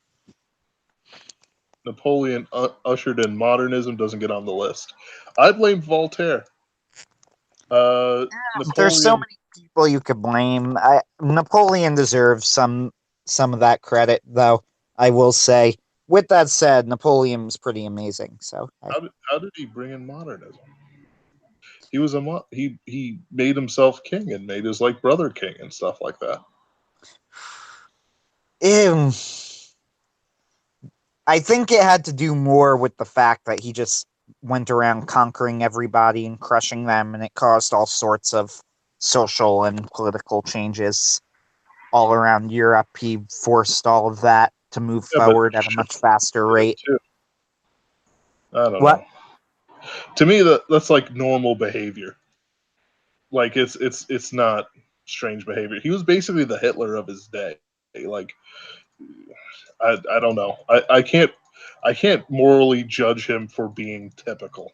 Napoleon ushered in modernism doesn't get on the list. I blame Voltaire. there's so Napoleon. many people you could blame. Napoleon deserves some of that credit, though. I will say. With that said, Napoleon was pretty amazing. So hey. How did he bring in modernism? He was he made himself king and made his like brother king and stuff like that. Um, I think it had to do more with the fact that he just went around conquering everybody and crushing them, and it caused all sorts of social and political changes all around Europe. He forced all of that to move Yeah, but forward at a much faster rate. too. I don't What? know. To me, that's like normal behavior. Like it's not strange behavior. He was basically the Hitler of his day. Like I don't know. I can't morally judge him for being typical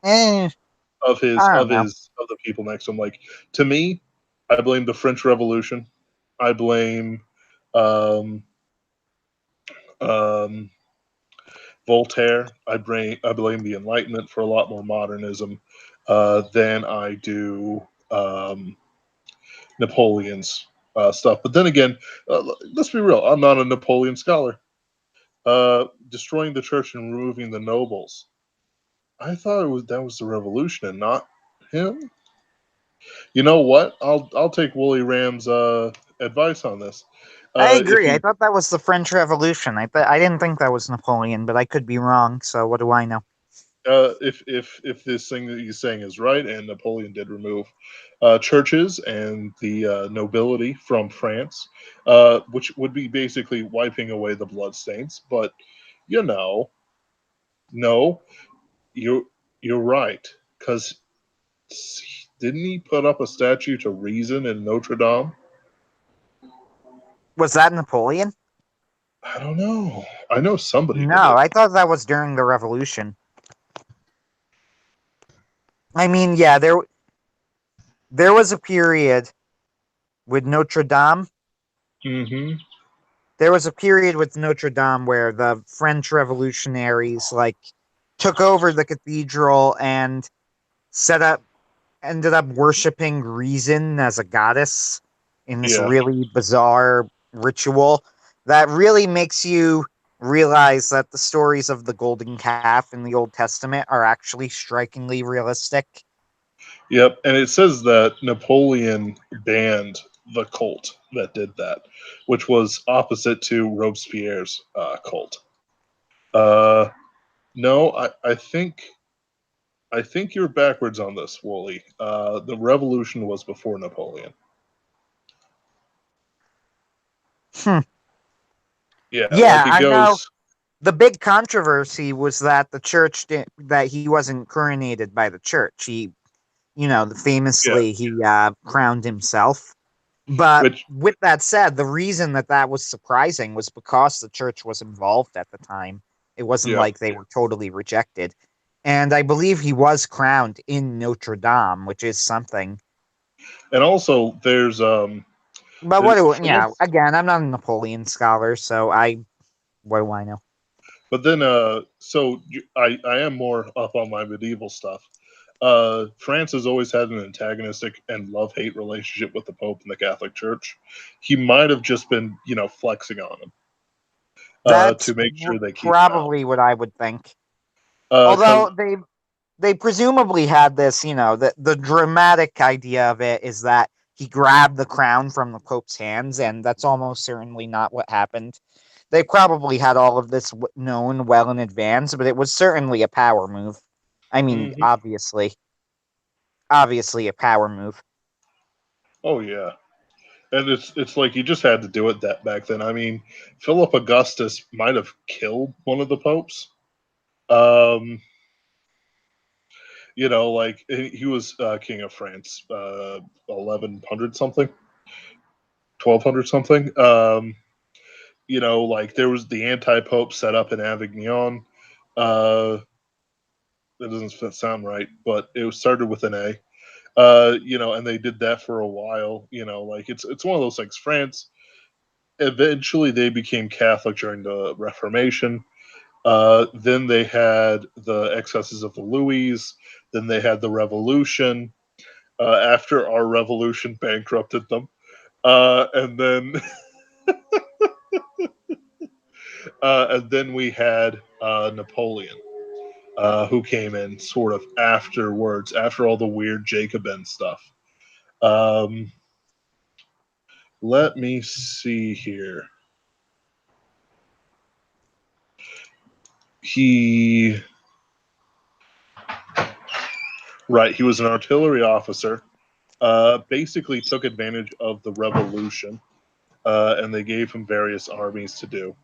Eh, of I don't know. the people next to him. Like to me, I blame the French Revolution. I blame um, um, Voltaire. I blame the Enlightenment for a lot more modernism than I do Napoleon's. stuff. But then again, let's be real. I'm not a Napoleon scholar. Destroying the church and removing the nobles. I thought that was the revolution and not him. You know what? I'll take Wooly Ram's advice on this. I If agree. I you thought that was the French Revolution. I didn't think that was Napoleon, but I could be wrong. So what do I know? if this thing that he's saying is right, and Napoleon did remove churches and the nobility from France, which would be basically wiping away the bloodstains. But you know, no, you're you're right, because didn't he put up a statue to Reason in Notre Dame? Was that Napoleon? I don't know. I know somebody did No, it. I thought that was during the Revolution. I mean, yeah, there was a period with Notre Dame. Mm-hmm. There was a period with Notre Dame where the French revolutionaries like took over the cathedral and set up ended up worshiping Reason as a goddess in this Yeah. really bizarre ritual that really makes you realize that the stories of the golden calf in the Old Testament are actually strikingly realistic. Yep, and it says that Napoleon banned the cult that did that, which was opposite to Robespierre's cult. Uh, no, I think you're backwards on this, Wooly. The revolution was before Napoleon. Hmm. Yeah, Yeah, like it I know. goes. The big controversy was that that he wasn't coronated by the church. Yeah, Famously he crowned himself. But which. with that said, the reason that was surprising was because the church was involved at the time. It wasn't Yep, like they were totally rejected. And I believe he was crowned in Notre Dame, which is something. and also But France. again, I'm not a Napoleon scholar, so what do I know? But then, I am more up on my medieval stuff. France has always had an antagonistic and love hate relationship with the Pope and the Catholic Church. He might have just been, flexing on them That's to make sure they keep him out. probably what I would think. Because Although they presumably had this, the dramatic idea of it is that he grabbed the crown from the Pope's hands, and that's almost certainly not what happened. They probably had all of this known well in advance, but it was certainly a power move. I mean, hmm obviously a power move. oh yeah, and it's like you just had to do it that back then. I mean, Philip Augustus might have killed one of the popes. Um, like he was king of France, 1100 something, 1200 something. Like there was the anti-pope set up in Avignon. Uh, that doesn't sound right, but it started with an A. And they did that for a while. Like it's one of those things. France eventually they became Catholic during the Reformation. Then they had the excesses of the Louis. Then they had the Revolution. After our revolution bankrupted them, and then we had Napoleon, who came in sort of afterwards, after all the weird Jacobin stuff. Um, let me see here. He Right, he was an artillery officer. Basically, took advantage of the revolution, and they gave him various armies to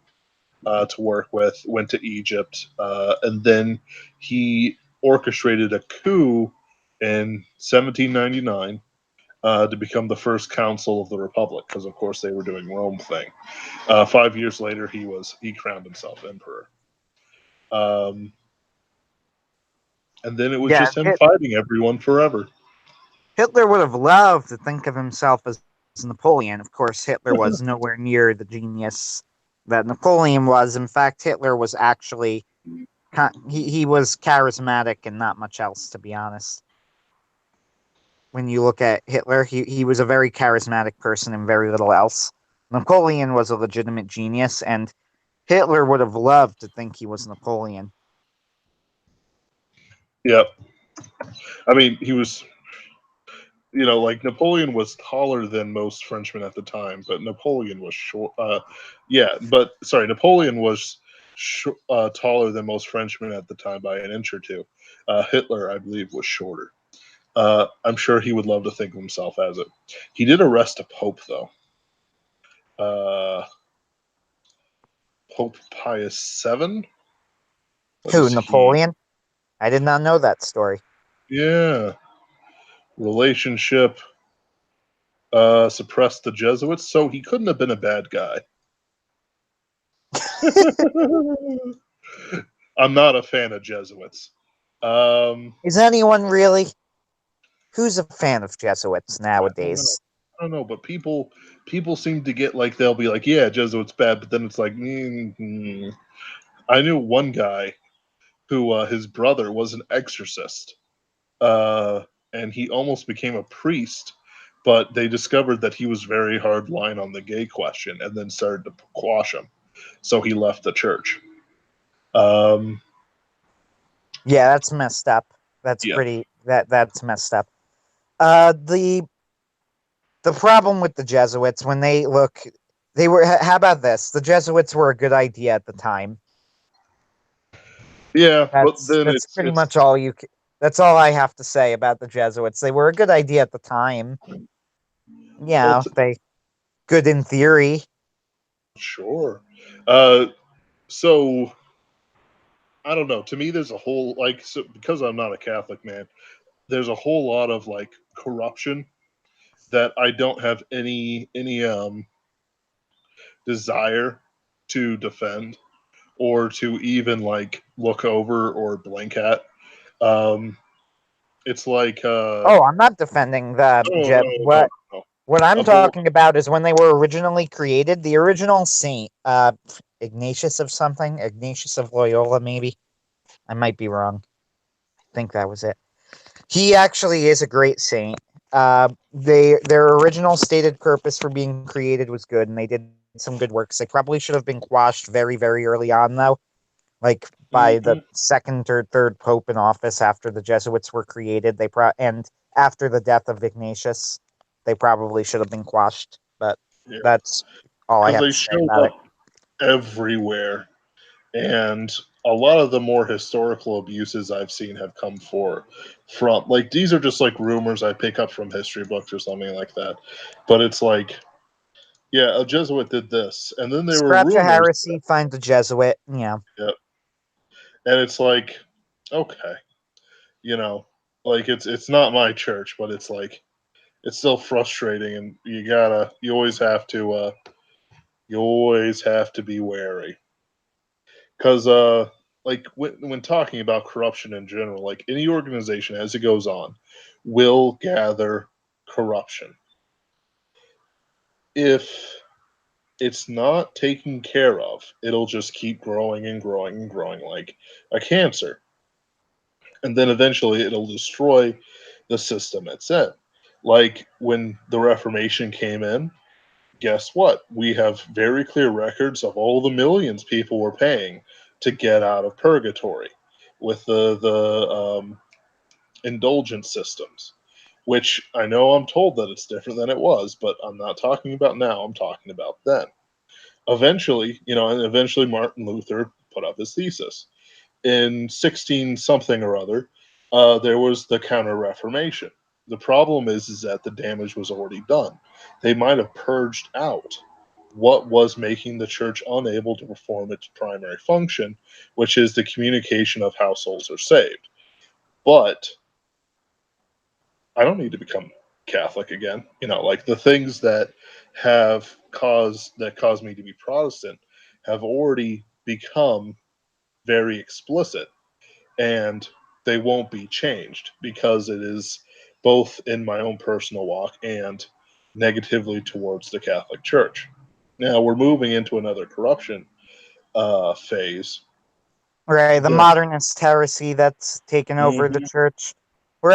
work with. Went to Egypt, and then he orchestrated a coup in 1799 to become the first consul of the republic, because of course they were doing Rome thing. 5 years later, he crowned himself emperor, um, and then it was Yeah, just him fighting everyone forever. Hitler would have loved to think of himself as Napoleon. Of course, Hitler was nowhere near the genius that Napoleon was. In fact, Hitler was actually he was charismatic and not much else, to be honest. when you look at Hitler. He was a very charismatic person and very little else. Napoleon was a legitimate genius, and Hitler would have loved to think he was Napoleon. Yeah, I mean, he was, like Napoleon was taller than most Frenchmen at the time, but Napoleon was short. Yeah, but sorry, Napoleon was taller than most Frenchmen at the time by an inch or two. Hitler, I believe, was shorter. I'm sure he would love to think of himself as it. He did arrest a pope, though. Uh, Pope Pius VII. What Who, is he? Napoleon? I did not know that story. Yeah, relationship. Suppressed the Jesuits, so he couldn't have been a bad guy. I'm not a fan of Jesuits. Is anyone really? Who's a fan of Jesuits I don't know. nowadays? I don't know, but people seem to get like they'll be like, yeah, Jesuits bad, but then it's like, I knew one guy who his brother was an exorcist, uh, and he almost became a priest, but they discovered that he was very hard line on the gay question, and then started to quash him, so he left the church. Um, Yeah, that's messed up. That's yeah, pretty. That's messed up. The problem with the Jesuits when they look, they were. How about this? The Jesuits were a good idea at the time. yeah, but That's then that's it's pretty it's much all you. That's all I have to say about the Jesuits. They were a good idea at the time. well, Yeah, they good in theory. sure. Uh, so I don't know. To me, there's a whole because I'm not a Catholic man. There's a whole lot of like corruption that I don't have any desire to defend or to even like look over or blink at. Um, it's like Oh, I'm not defending the no, Je- no, no, what no. what I'm But talking about is when they were originally created. The original saint, Ignatius of something, Ignatius of Loyola, maybe. I might be wrong. I think that was it. He actually is a great saint. Their original stated purpose for being created was good, and they did some good works. They probably should have been quashed very, very early on, though, like by the mhm. second or third pope in office after the Jesuits were created. And after the death of Ignatius, they probably should have been quashed. But Yeah, that's all I because have they to say showed about it. up everywhere, and a lot of the more historical abuses I've seen have come from like these are just like rumors I pick up from history books or something like that. But it's like, yeah, a Jesuit did this, and then there were Scratch a rumors. heresy, find a Jesuit. Yeah. Yeah, and it's like, okay, you know, like it's not my church, but it's like it's still frustrating, and you always have to be wary because like when talking about corruption in general, like any organization as it goes on will gather corruption if it's not taken care of. It'll just keep growing and growing and growing like a cancer, and then eventually it'll destroy the system it's in. Like when the Reformation came in, guess what? We have very clear records of all the millions people were paying to get out of purgatory with the indulgence systems, which I know I'm told that it's different than it was, but I'm not talking about now. I'm talking about then. Eventually Martin Luther put up his thesis in 16 something or other. There was the Counter Reformation. The problem is that the damage was already done. They might have purged out what was making the church unable to perform its primary function, which is the communication of how souls are saved. But I don't need to become Catholic again. Like the things that caused me to be Protestant have already become very explicit, and they won't be changed because it is both in my own personal walk and negatively towards the Catholic Church. Now we're moving into another corruption phase. Right, the That modernist heresy that's taken over the mhm, church. we're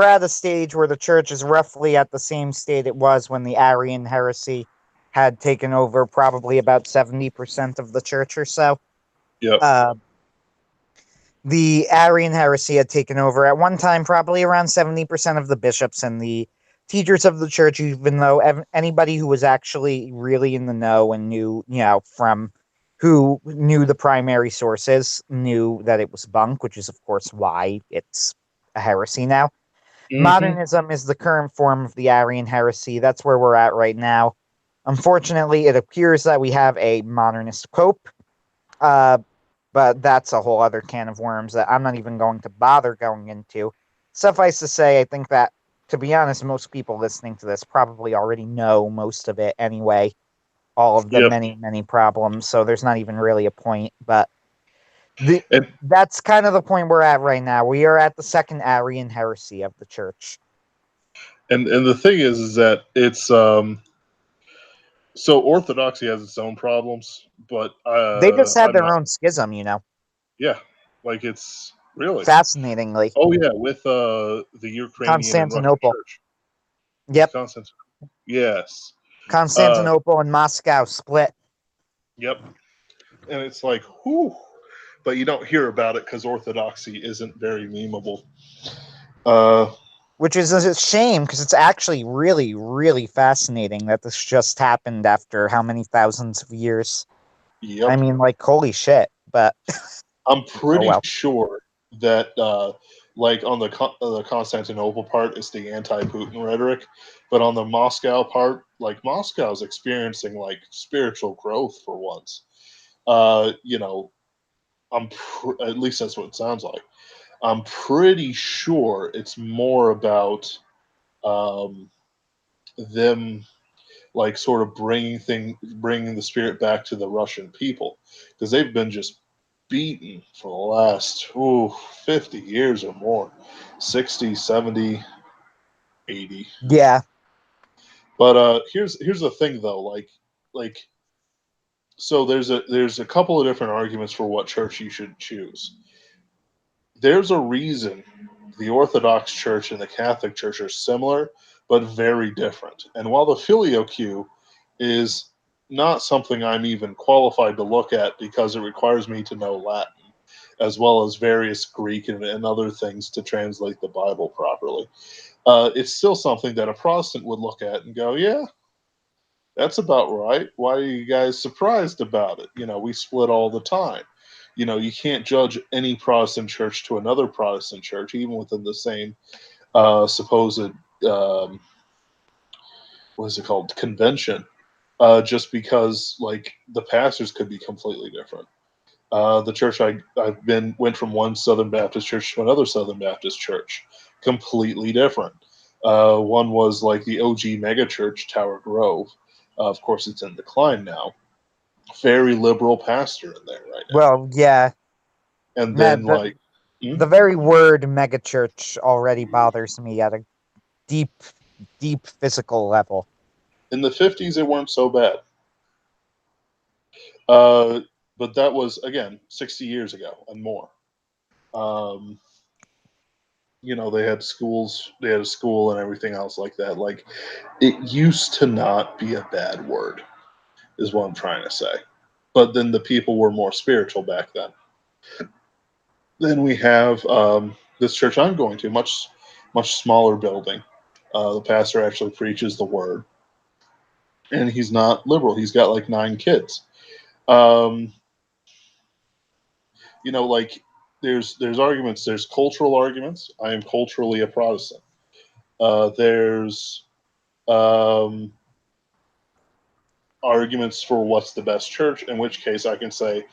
at a stage where the church is roughly at the same state it was when the Arian heresy had taken over, probably about 70% of the church or so. Yep. Uh, the Arian heresy had taken over at one time, probably around 70% of the bishops and the teachers of the church, even though anybody who was actually really in the know and knew, from who knew the primary sources knew that it was bunk, which is, of course, why it's a heresy now. Mm-hmm. Modernism is the current form of the Arian heresy. That's where we're at right now. Unfortunately, it appears that we have a modernist pope. Uh, but that's a whole other can of worms that I'm not even going to bother going into. Suffice to say, I think that, to be honest, most people listening to this probably already know most of it anyway, all of the Yep. many, many problems, so there's not even really a point. But And that's kind of the point we're at right now. We are at the second Arian heresy of the church. and the thing is that it's so orthodoxy has its own problems, but They just had I'm their not. own schism. Yeah, like it's really. Fascinatingly. Oh yeah, with the Ukrainian and Russian Constantinople. church. With Yep. Constantine. Yes. Uh, Constantinople and Moscow split. yep. And it's like, whew. But you don't hear about it because orthodoxy isn't very memeable. Uh, Which is a shame because it's actually really, really fascinating that this just happened after how many thousands of years. I yep. mean, like, holy shit. But I'm oh pretty well. sure that like on the Constantinople part, it's the anti-Putin rhetoric, but on the Moscow part, like Moscow's experiencing like spiritual growth for once. You know, at least that's what it sounds like. I'm pretty sure it's more about um, them like sort of bringing the spirit back to the Russian people because they've been just beaten for the last 50 years or more, 60, 70, 80. Yeah. But here's the thing though, like so there's a couple of different arguments for what church you should choose. There's a reason the Orthodox Church and the Catholic Church are similar but very different. And while the filioque is not something I'm even qualified to look at because it requires me to know Latin as well as various Greek and other things to translate the Bible properly. It's still something that a Protestant would look at and go, yeah, that's about right. Why are you guys surprised about it? You know, we split all the time. You know, you can't judge any Protestant church to another Protestant church, even within the same supposed, what is it called, convention, just because, like, the pastors could be completely different. The church I've been went from one Southern Baptist church to another Southern Baptist church, completely different. One was like the OG mega church, Tower Grove. Of course, it's in decline now. Very liberal pastor in there right now. Well, yeah. And then Man, like the very word megachurch already bothers me at a deep, deep physical level. in the 50s, it weren't so bad. Uh, but that was again 60 years ago and more. Um, you know, they had schools, they had a school and everything else like that. Like it used to not be a bad word, is what I'm trying to say. But then the people were more spiritual back then. Then we have this church I'm going to, much smaller building. The pastor actually preaches the word, and he's not liberal. He's got like 9 kids. Um, you know, like there's arguments. There's cultural arguments. I am culturally a Protestant. There's um, arguments for what's the best church. In which case, I can say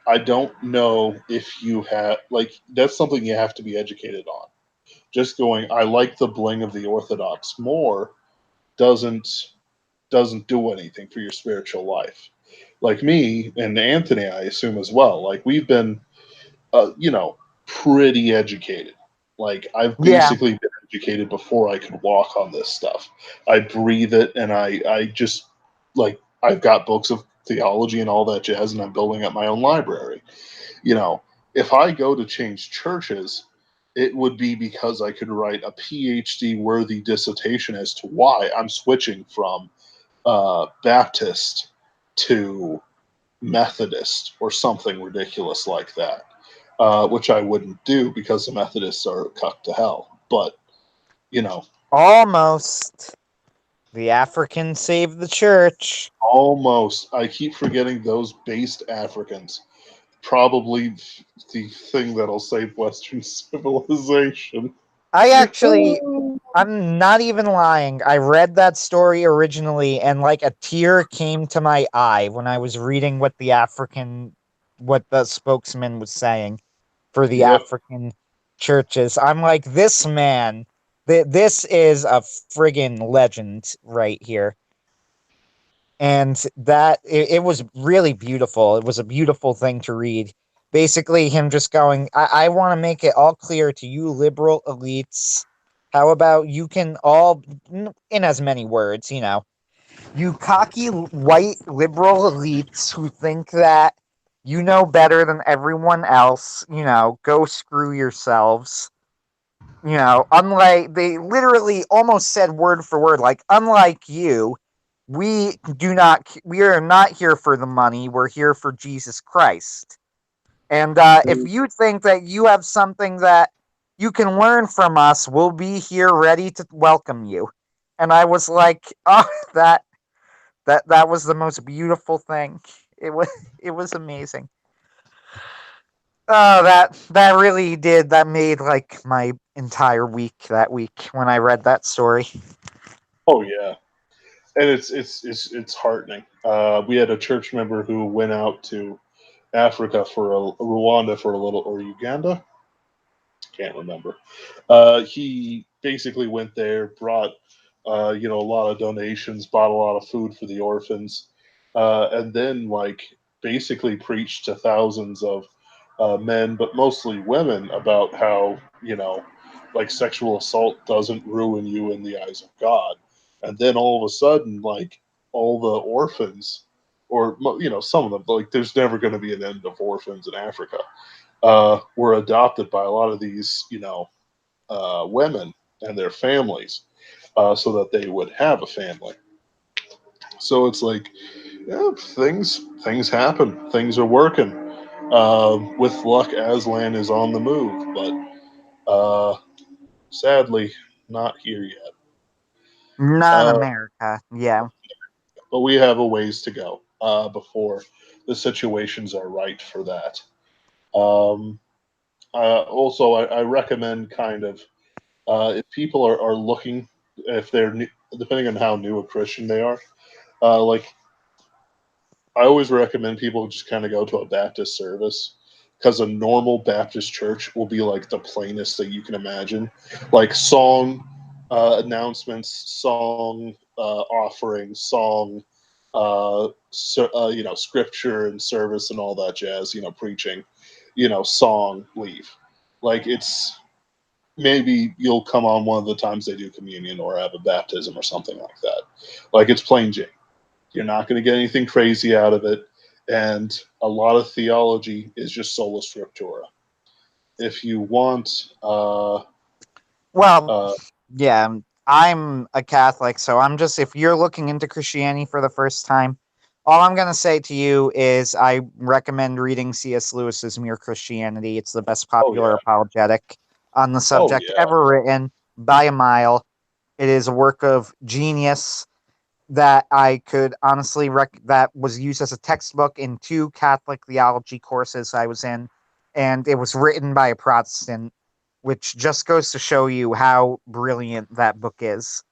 I don't know if you have like that's something you have to be educated on. Just going, I like the bling of the Orthodox more doesn't doesn't do anything for your spiritual life. Like me and Anthony, I assume as well. Like we've been, you know, pretty educated. Like I've Yeah. basically been educated before I could walk on this stuff. I breathe it, and I just like I've got books of theology and all that jazz, and I'm building up my own library. You know, if I go to change churches, it would be because I could write a PhD worthy dissertation as to why I'm switching from Baptist to Methodist or something ridiculous like that, which I wouldn't do because the Methodists are cut to hell. But, you know, Almost. The Africans saved the church. almost. I keep forgetting those based Africans. Probably the thing that'll save Western civilization. I'm not even lying. I read that story originally, and like a tear came to my eye when I was reading what the spokesman was saying for the Yep. African churches. I'm like, this man, this is a friggin' legend right here. And it was really beautiful. It was a beautiful thing to read. Basically, him just going, I want to make it all clear to you liberal elites. How about you can all, in as many words, you cocky white liberal elites who think that you know better than everyone else, go screw yourselves. Unlike, they literally almost said word for word, like, unlike you, we are not here for the money. We're here for Jesus Christ. And if you think that you have something that you can learn from us, we'll be here ready to welcome you. And I was like, oh, that was the most beautiful thing. It was amazing. Oh, that really did. That made like my entire week that week when I read that story. Oh yeah, and it's heartening. We had a church member who went out to Africa for Rwanda for a little, or Uganda, can't remember. He basically went there, brought a lot of donations, bought a lot of food for the orphans, and then like basically preached to thousands of men, but mostly women, about how like sexual assault doesn't ruin you in the eyes of God. And then all of a sudden, like all the orphans, or some of them, like there's never going to be an end of orphans in Africa, were adopted by a lot of these, women and their families, so that they would have a family. So it's like, yeah, things happen, things are working. With luck, Aslan is on the move, but sadly, not here yet. Not Uh, America. Yeah. but we have a ways to go before the situations are right for that. Um, also, I recommend kind of, if people are looking, if they're new, depending on how new a Christian they are, like I always recommend people just kind of go to a Baptist service, because a normal Baptist church will be like the plainest that you can imagine, like song announcements, song offerings, song, scripture and service and all that jazz. Preaching, song, leave. Like it's maybe you'll come on one of the times they do communion or have a baptism or something like that. Like it's plain Jane. You're not going to get anything crazy out of it. And a lot of theology is just sola scriptura. If you want, Well, uh, yeah, I'm a Catholic, so if you're looking into Christianity for the first time, all I'm going to say to you is I recommend reading C.S. Lewis's Mere Christianity. It's the best oh popular yeah, apologetic on the oh subject yeah, ever written by a mile. It is a work of genius that I could honestly that was used as a textbook in two Catholic theology courses I was in, and it was written by a Protestant, which just goes to show you how brilliant that book is.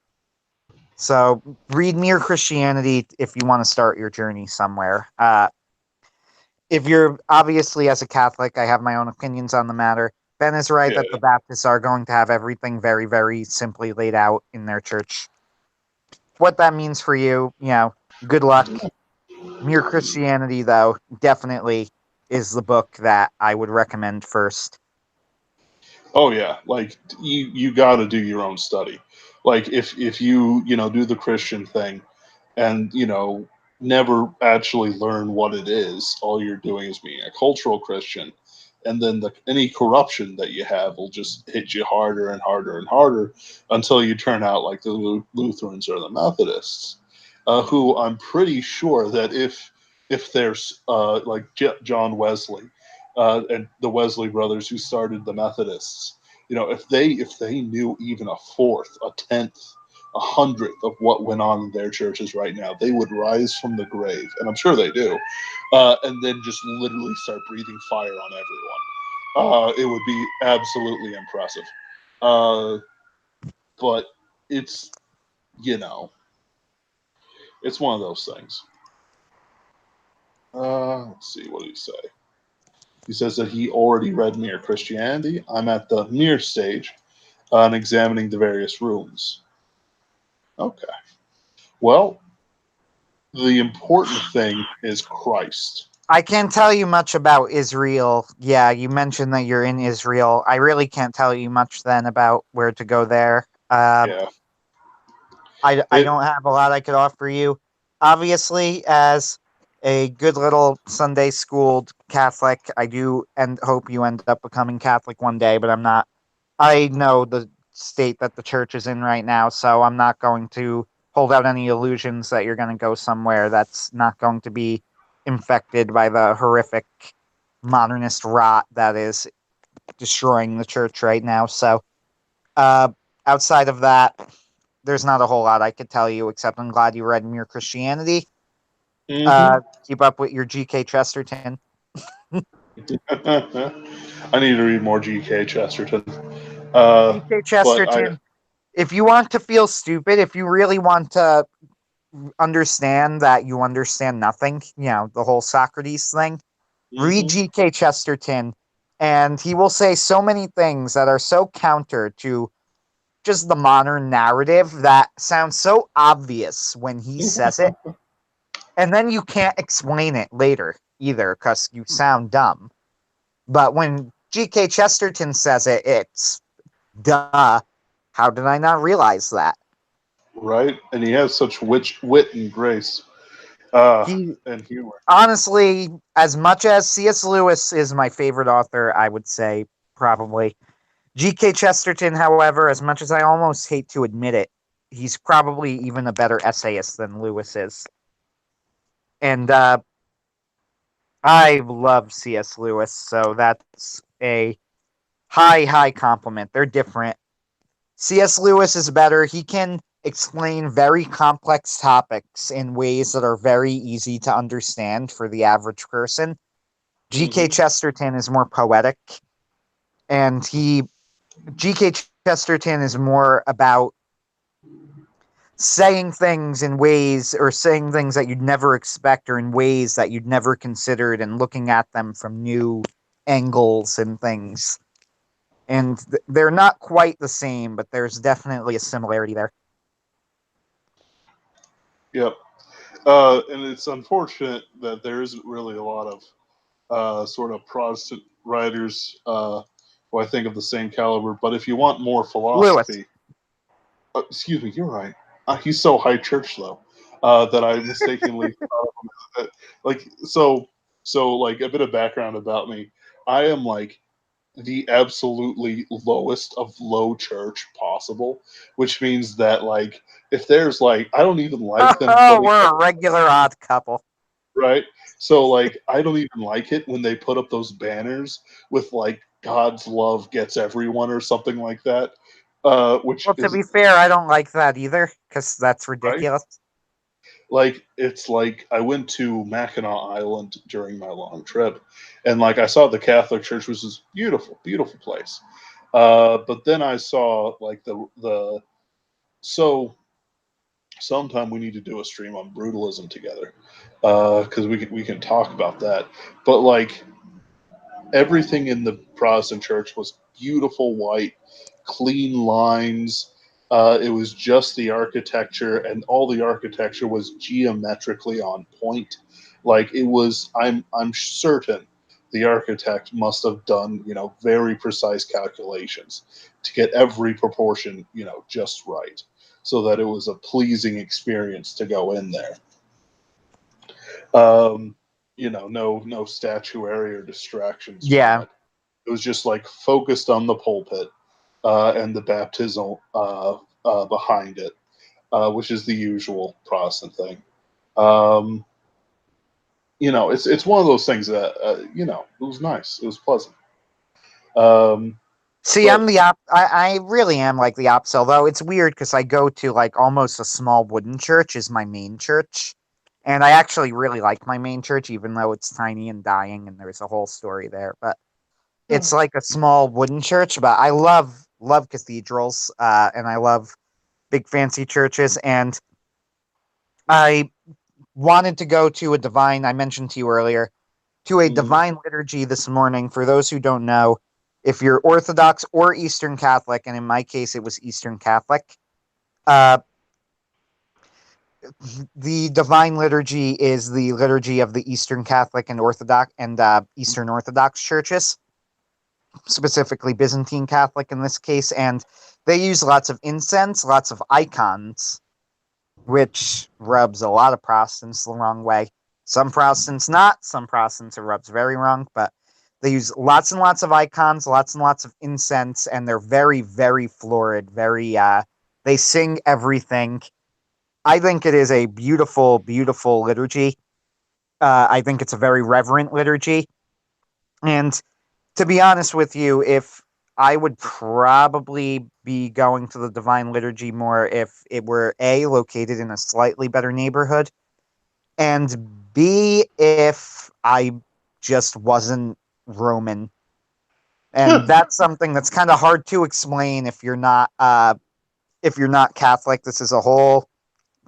So read Mere Christianity if you want to start your journey somewhere. If you're obviously, as a Catholic, I have my own opinions on the matter. Ben is right yeah. that the Baptists are going to have everything very, very simply laid out in their church. What that means for you, good luck. Mere Christianity, though, definitely is the book that I would recommend first. Oh yeah. Like you got to do your own study. Like if you do the Christian thing, and never actually learn what it is, all you're doing is being a cultural Christian. and then any corruption that you have will just hit you harder and harder and harder until you turn out like the Lutherans or the Methodists, who I'm pretty sure that if there's like John Wesley and the Wesley brothers who started the Methodists, if they knew even a fourth, a tenth, a hundredth of what went on in their churches right now, they would rise from the grave, and I'm sure they do, and then just literally start breathing fire on everyone. It would be absolutely impressive. Uh, but it's you know, it's one of those things. Let's see, what did he say? He says that he already read Mere Christianity. I'm at the Mere stage and examining the various rooms. Okay. Well, the important thing is Christ. I can't tell you much about Israel. Yeah, you mentioned that you're in Israel. I really can't tell you much then about where to go there. Yeah. I don't have a lot I could offer you. Obviously, as a good little Sunday schooled Catholic, I do and hope you end up becoming Catholic one day, but I'm not. I know the state that the church is in right now, so I'm not going to hold out any illusions that you're going to go somewhere that's not going to be infected by the horrific modernist rot that is destroying the church right now. So, uh, outside of that, there's not a whole lot I could tell you, except I'm glad you read Mere Christianity. Mm-hmm. Keep up with your G.K. Chesterton. I need to read more G.K. Chesterton. G.K. But I. Chesterton, if you want to feel stupid, if you really want to understand that you understand nothing, the whole Socrates thing, read Mm-hmm. G.K. Chesterton, and he will say so many things that are so counter to just the modern narrative that sounds so obvious when he says it, and then you can't explain it later either because you sound dumb. But when G.K. Chesterton says it, it's duh. How did I not realize that? Right, and he has such wit and grace, uh, He and humor. honestly, as much as C.S. Lewis is my favorite author, I would say probably G.K. Chesterton, however, as much as I almost hate to admit it, he's probably even a better essayist than Lewis is. And I love C.S. Lewis, so that's a high, high compliment. They're different. C.S. Lewis is better. He can explain very complex topics in ways that are very easy to understand for the average person. G.K. Mm-hmm. Chesterton is more poetic, and G.K. Chesterton is more about saying things in ways or saying things that you'd never expect or in ways that you'd never considered and looking at them from new angles and things. And they're not quite the same, but there's definitely a similarity there. Yep. And it's unfortunate that there isn't really a lot of sort of Protestant writers who I think of the same caliber. But if you want more Lewis. philosophy, excuse me, you're right. He's so high church though that I mistakenly thought of him like so. So like a bit of background about me. I am like the absolutely lowest of low church possible, which means that like if there's like I don't even like them Oh, putting we're up a regular odd couple. right. So like I don't even like it when they put up those banners with like God's love gets everyone or something like that, which Well, to is be fair, I don't like that either because that's right. ridiculous. Like it's like I went to Mackinac Island during my long trip, and like I saw the Catholic Church, which is beautiful, beautiful place. But then I saw like the so sometime we need to do a stream on brutalism together because we can talk about that. But like everything in the Protestant church was beautiful white, clean lines. It was just the architecture, and all the architecture was geometrically on point. Like it was, I'm certain the architect must have done very precise calculations to get every proportion just right, so that it was a pleasing experience to go in there. No statuary or distractions from Yeah, it. It was just like focused on the pulpit and the baptismal behind it, which is the usual Protestant thing. Um, it's one of those things that it was nice, it was pleasant. Um, See, but I'm the I really am like the opposite. Although it's weird because I go to like almost a small wooden church is my main church, and I actually really like my main church, even though it's tiny and dying, and there's a whole story there. But it's like a small wooden church. But I love cathedrals, and I love big fancy churches. And I wanted to go to a divine. I mentioned to you earlier to a mhm. divine liturgy this morning. For those who don't know, if you're Orthodox or Eastern Catholic, and in my case, it was Eastern Catholic, uh, the divine liturgy is the liturgy of the Eastern Catholic and Orthodox and Eastern Orthodox churches, specifically Byzantine Catholic in this case, and they use lots of incense, lots of icons, which rubs a lot of Protestants the wrong way. Some Protestants not, some Protestants it rubs very wrong, but they use lots and lots of icons, lots and lots of incense, and they're very, very florid, very they sing everything. I think it is a beautiful, beautiful liturgy. I think it's a very reverent liturgy. And to be honest with you, if I would probably be going to the Divine Liturgy more if it were A, located in a slightly better neighborhood, and B, if I just wasn't Roman. And that's something that's kind of hard to explain if you're not Catholic. This is a whole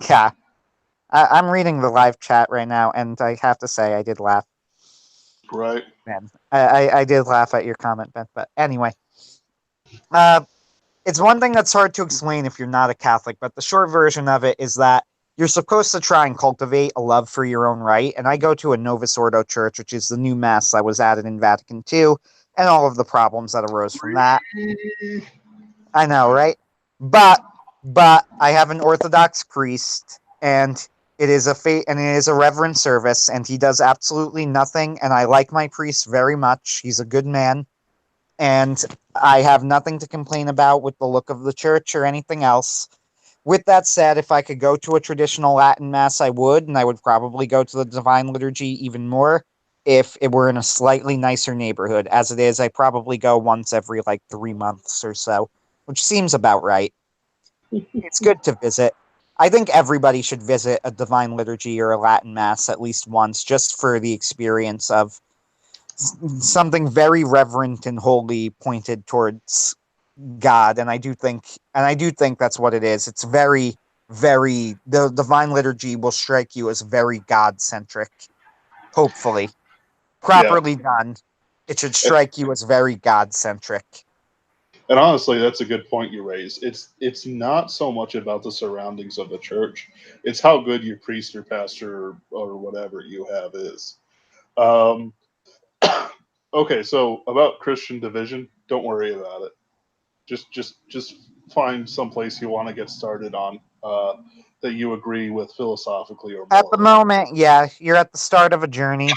yeah. I'm reading the live chat right now, and I have to say I did laugh, Right. man. I did laugh at your comment, Ben. But anyway, uh, it's one thing that's hard to explain if you're not a Catholic, but the short version of it is that you're supposed to try and cultivate a love for your own right. And I go to a Novus Ordo church, which is the new mass that was added in Vatican II, and all of the problems that arose from that. I know, right? But but I have an Orthodox priest, and it is a reverend service, and he does absolutely nothing. And I like my priest very much. He's a good man, and I have nothing to complain about with the look of the church or anything else. With that said, if I could go to a traditional Latin mass, I would, and I would probably go to the Divine Liturgy even more if it were in a slightly nicer neighborhood. As it is, I probably go once every like 3 months or so, which seems about right. It's good to visit. I think everybody should visit a Divine Liturgy or a Latin mass at least once, just for the experience of something very reverent and holy pointed towards God, and I do think that's what it is. It's very, very the divine liturgy will strike you as very God centric. Hopefully, Yeah. properly done, it should strike you as very God centric. And honestly, that's a good point you raise. It's not so much about the surroundings of the church; it's how good your priest or pastor or whatever you have is. Um, okay, so about Christian division, don't worry about it. Just find some place you want to get started on that you agree with philosophically or At the morally. moment, yeah, you're at the start of a journey.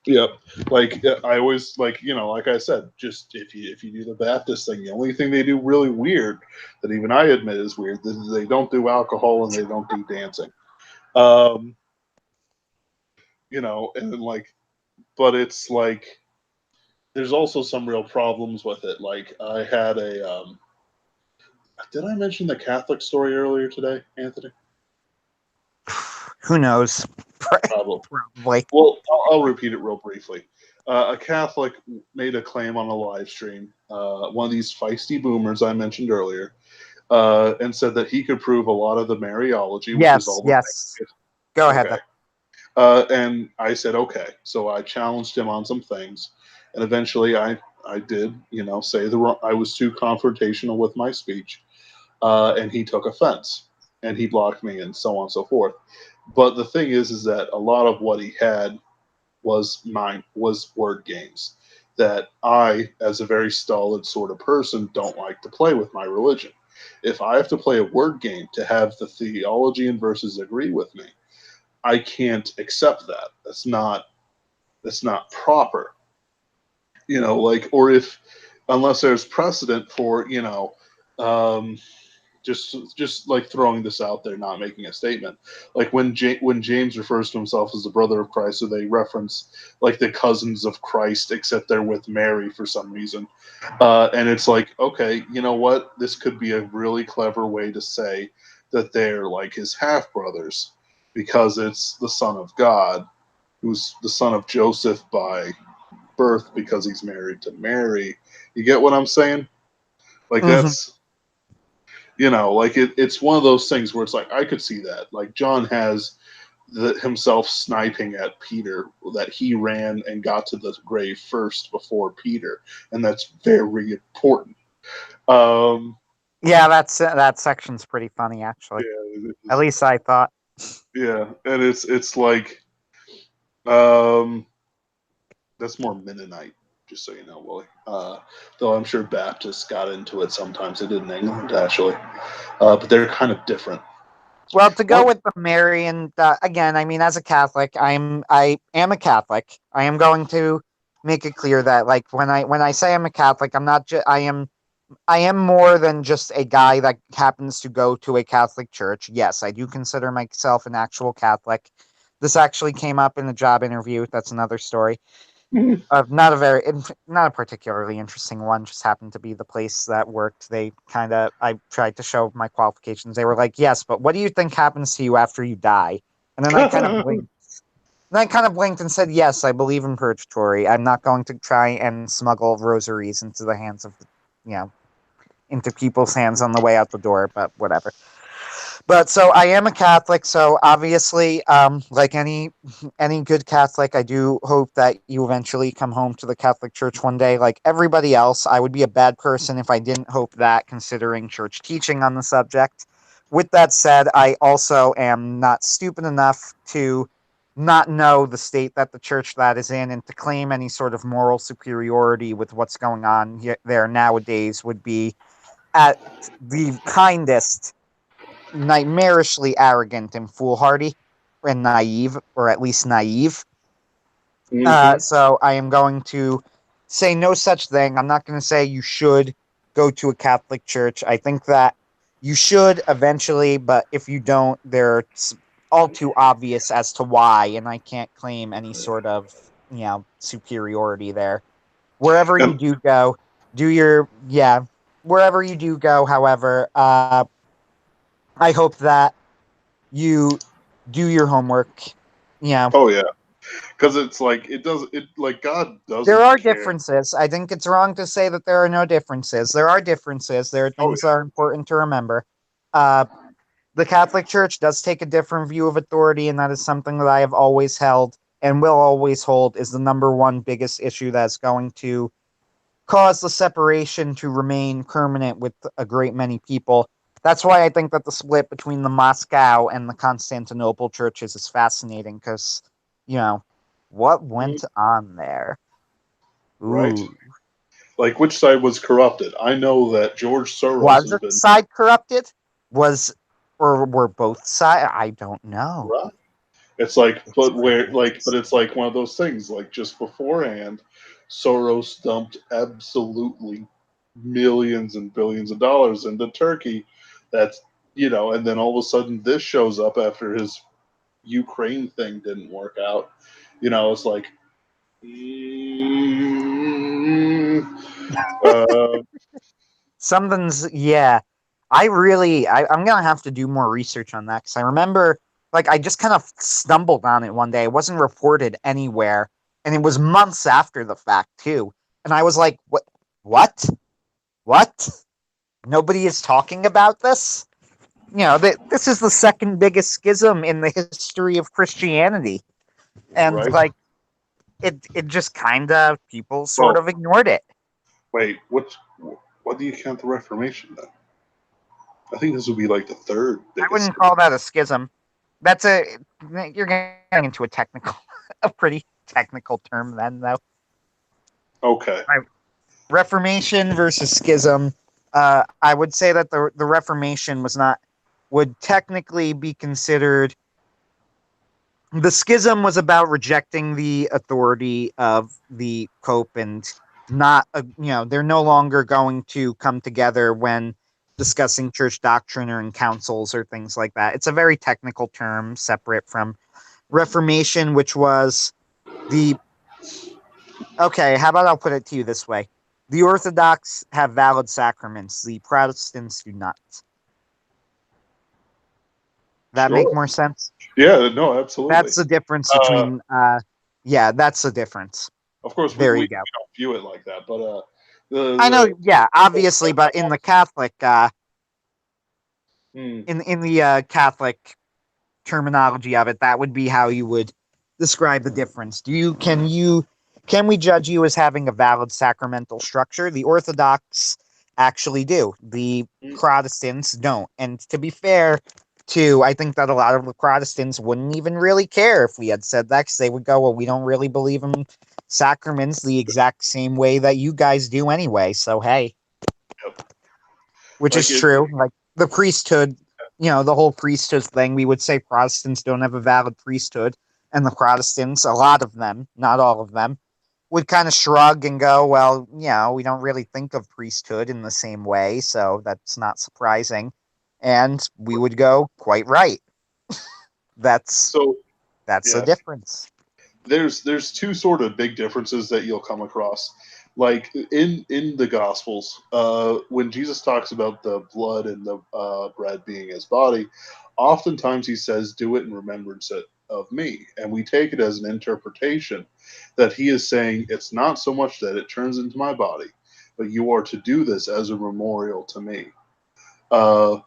Yep. Like I always like I said, just if you do the Baptist thing, the only thing they do really weird that even I admit is weird is they don't do alcohol and they don't do dancing. Um, and then but it's like there's also some real problems with it. Like I had did I mention the Catholic story earlier today, Anthony? Who knows? Probably. Probably. Well, I'll repeat it real briefly. A Catholic made a claim on a live stream, one of these feisty boomers I mentioned earlier, and said that he could prove a lot of the Mariology, which is Yes, all the yes. things. Go ahead. Okay. And I said, okay. So I challenged him on some things. And eventually I did, say I was too confrontational with my speech. And he took offense and he blocked me and so on and so forth. But the thing is that a lot of what he had was word games that I, as a very stolid sort of person, don't like to play with my religion. If I have to play a word game to have the theology and verses agree with me, I can't accept that. That's not proper. like, or if, unless there's precedent for, um, just like throwing this out there, not making a statement. Like when James refers to himself as the brother of Christ, so they reference like the cousins of Christ, except they're with Mary for some reason. And it's like, okay, you know what? This could be a really clever way to say that they're like his half brothers, because it's the Son of God, who's the son of Joseph by birth because he's married to Mary. You get what I'm saying? Like Hmm. that's, like it's one of those things where it's like I could see that. Like John has himself sniping at Peter, that he ran and got to the grave first before Peter, and that's very important. Um, Yeah, that section's pretty funny, actually. yeah, At least I thought. yeah, and it's like um, that's more Mennonite, just so you know, Willie. Though I'm sure Baptists got into it sometimes. They did in England, actually, but they're kind of different. Well, to go What? with the Marian, again, I mean, as a Catholic, I am a Catholic. I am going to make it clear that, like, when I say I'm a Catholic, I'm not just I am more than just a guy that happens to go to a Catholic church. Yes, I do consider myself an actual Catholic. This actually came up in a job interview. That's another story. Not a particularly interesting one. Just happened to be the place that worked. I tried to show my qualifications. They were like, "Yes, but what do you think happens to you after you die?" And then I kind of blinked. Then I kind of blinked and said, "Yes, I believe in purgatory. I'm not going to try and smuggle rosaries into the hands of, you know, into people's hands on the way out the door, but whatever." But so I am a Catholic, so obviously, like any good Catholic, I do hope that you eventually come home to the Catholic Church one day. Like everybody else, I would be a bad person if I didn't hope that, considering church teaching on the subject. With that said, I also am not stupid enough to not know the state that the church that is in, and to claim any sort of moral superiority with what's going on there nowadays would be at the kindest nightmarishly arrogant and foolhardy and naive, or at least naive. Hmm. So I am going to say no such thing. I'm not going to say you should go to a Catholic church. I think that you should eventually, but if you don't, they're all too obvious as to why, and I can't claim any sort of superiority there. Wherever you And do go, do your yeah. Wherever you do go, however, I hope that you do your homework. Yeah. oh yeah, because it's like it like God There doesn't are care. differences. I think it's wrong to say that there are no differences. There are differences. There are Oh things that are important to remember. Uh, the Catholic Church does take a different view of authority, and that is something that I have always held and will always hold is the number one biggest issue that's going to cause the separation to remain permanent with a great many people. That's why I think that the split between the Moscow and the Constantinople churches is fascinating because, you know, what yeah. went on there? Right. Ooh. Like which side was corrupted? I know that George Soros Was has a been side corrupted? Was or were both sides? I don't know. right. It's like, It's but very where, like, but it's interesting. like one of those things. Like just beforehand, Soros dumped absolutely millions and billions of dollars into Turkey. That's and then all of a sudden this shows up after his Ukraine thing didn't work out. It's like, mm, uh, Something's yeah. I'm gonna have to do more research on that because I remember like I just kind of stumbled on it one day. It wasn't reported anywhere, and it was months after the fact too. And I was like, "What? What? What? Nobody is talking about this." This is the second biggest schism in the history of Christianity, and right. like it just kind of people sort Well, of ignored it. wait, what do you count the Reformation then? I think this would be like the third I biggest wouldn't schism. call that a schism. That's a You're getting into a technical, a pretty technical term then though. Okay. Right. Reformation versus schism. I would say that the Reformation would technically be considered. The schism was about rejecting the authority of the Pope and not, they're no longer going to come together when discussing church doctrine or in councils or things like that. It's a very technical term, separate from Reformation, which was the. Okay, how about I'll put it to you this way: the Orthodox have valid sacraments, the Protestants do not. That make Sure. more sense? Yeah, no, absolutely. That's the difference between. Yeah, that's the difference. Of course, There we you go. don't view it like that, but I know, the yeah, obviously, but in the Catholic, hmm. in the Catholic terminology of it, that would be how you would describe the difference. Can we judge you as having a valid sacramental structure? The Orthodox actually do. The Protestants don't. And to be fair, too, I think that a lot of the Protestants wouldn't even really care if we had said that, because they would go, well, we don't really believe in sacraments the exact same way that you guys do anyway. So hey, Yep. which Like is it, true. Like the priesthood, the whole priesthood thing, we would say Protestants don't have a valid priesthood. And the Protestants, a lot of them, not all of them, would kind of shrug and go, well, we don't really think of priesthood in the same way, so that's not surprising. And we would go, quite right. That's so that's the yeah, difference. there's two sort of big differences that you'll come across. Like in the Gospels, when Jesus talks about the blood and the bread being his body, oftentimes he says, "Do it in remembrance of me," and we take it as an interpretation that he is saying it's not so much that it turns into my body, but you are to do this as a memorial to me. Uh,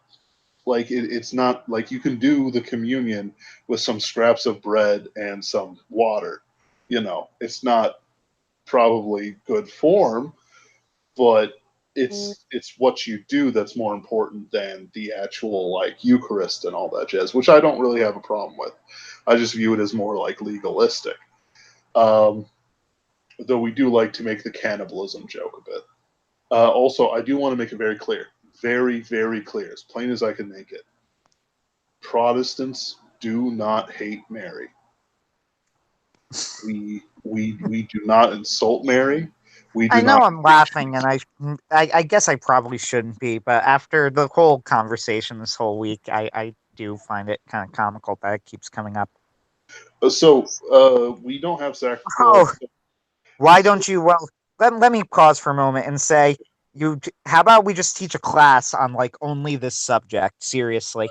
like it's not like you can do the communion with some scraps of bread and some water. It's not probably good form, but it's what you do that's more important than the actual like Eucharist and all that jazz, which I don't really have a problem with. I just view it as more like legalistic. Um, though we do like to make the cannibalism joke a bit. Also, I do want to make it very clear, very, very clear, as plain as I can make it. Protestants do not hate Mary. We do not insult Mary. We I do not know I'm laughing, and I guess I probably shouldn't be, but after the whole conversation this whole week, I do find it kind of comical that it keeps coming up. So we don't have sac. Well, Oh, why don't you? Well, let me pause for a moment and say, how about we just teach a class on like only this subject, seriously?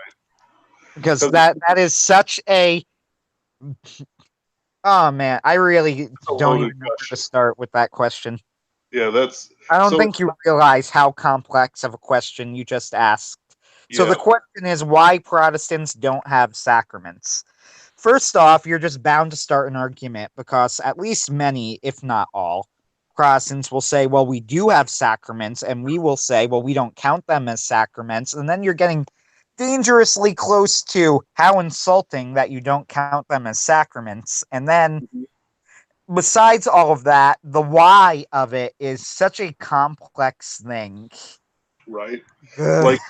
Because because that is such a. Oh man, I really it's a don't loaded even know where to question. start with that question. Yeah, that's I don't so. think you realize how complex of a question you just asked. So the Yeah, question is why Protestants don't have sacraments. First off, you're just bound to start an argument because at least many, if not all, Protestants will say, well, we do have sacraments, and we will say, well, we don't count them as sacraments. And then you're getting dangerously close to how insulting that you don't count them as sacraments. And then besides all of that, the why of it is such a complex thing. right. Ugh, Like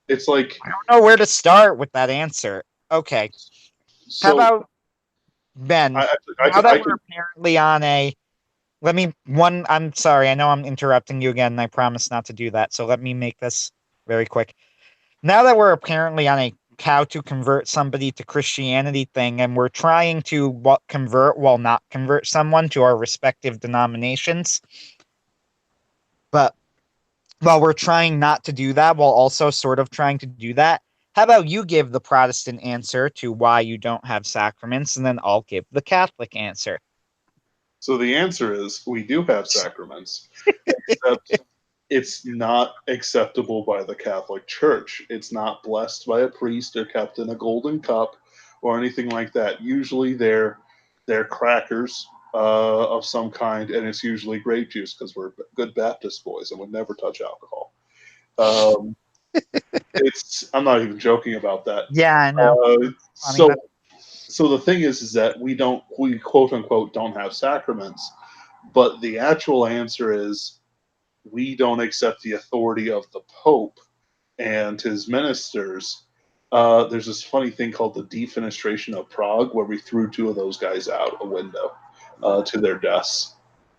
it's like I don't know where to start with that answer. Okay. How so. about Ben? I Now can I that we're can apparently on a I'm sorry, I know I'm interrupting you again, and I promise not to do that. So let me make this very quick. Now that we're apparently on a how to convert somebody to Christianity thing, and we're trying to convert while not convert someone to our respective denominations, but while we're trying not to do that, while also sort of trying to do that, how about you give the Protestant answer to why you don't have sacraments, and then I'll give the Catholic answer. So the answer is we do have sacraments, except it's not acceptable by the Catholic Church. It's not blessed by a priest or kept in a golden cup or anything like that. Usually they're crackers of some kind, and it's usually grape juice because we're good Baptist boys and would never touch alcohol. Um, it's I'm not even joking about that. Yeah, I know. Uh, Funny, but so the thing is that we quote unquote don't have sacraments, but the actual answer is we don't accept the authority of the Pope and his ministers. There's this funny thing called the defenestration of Prague, where we threw two of those guys out a window to their deaths.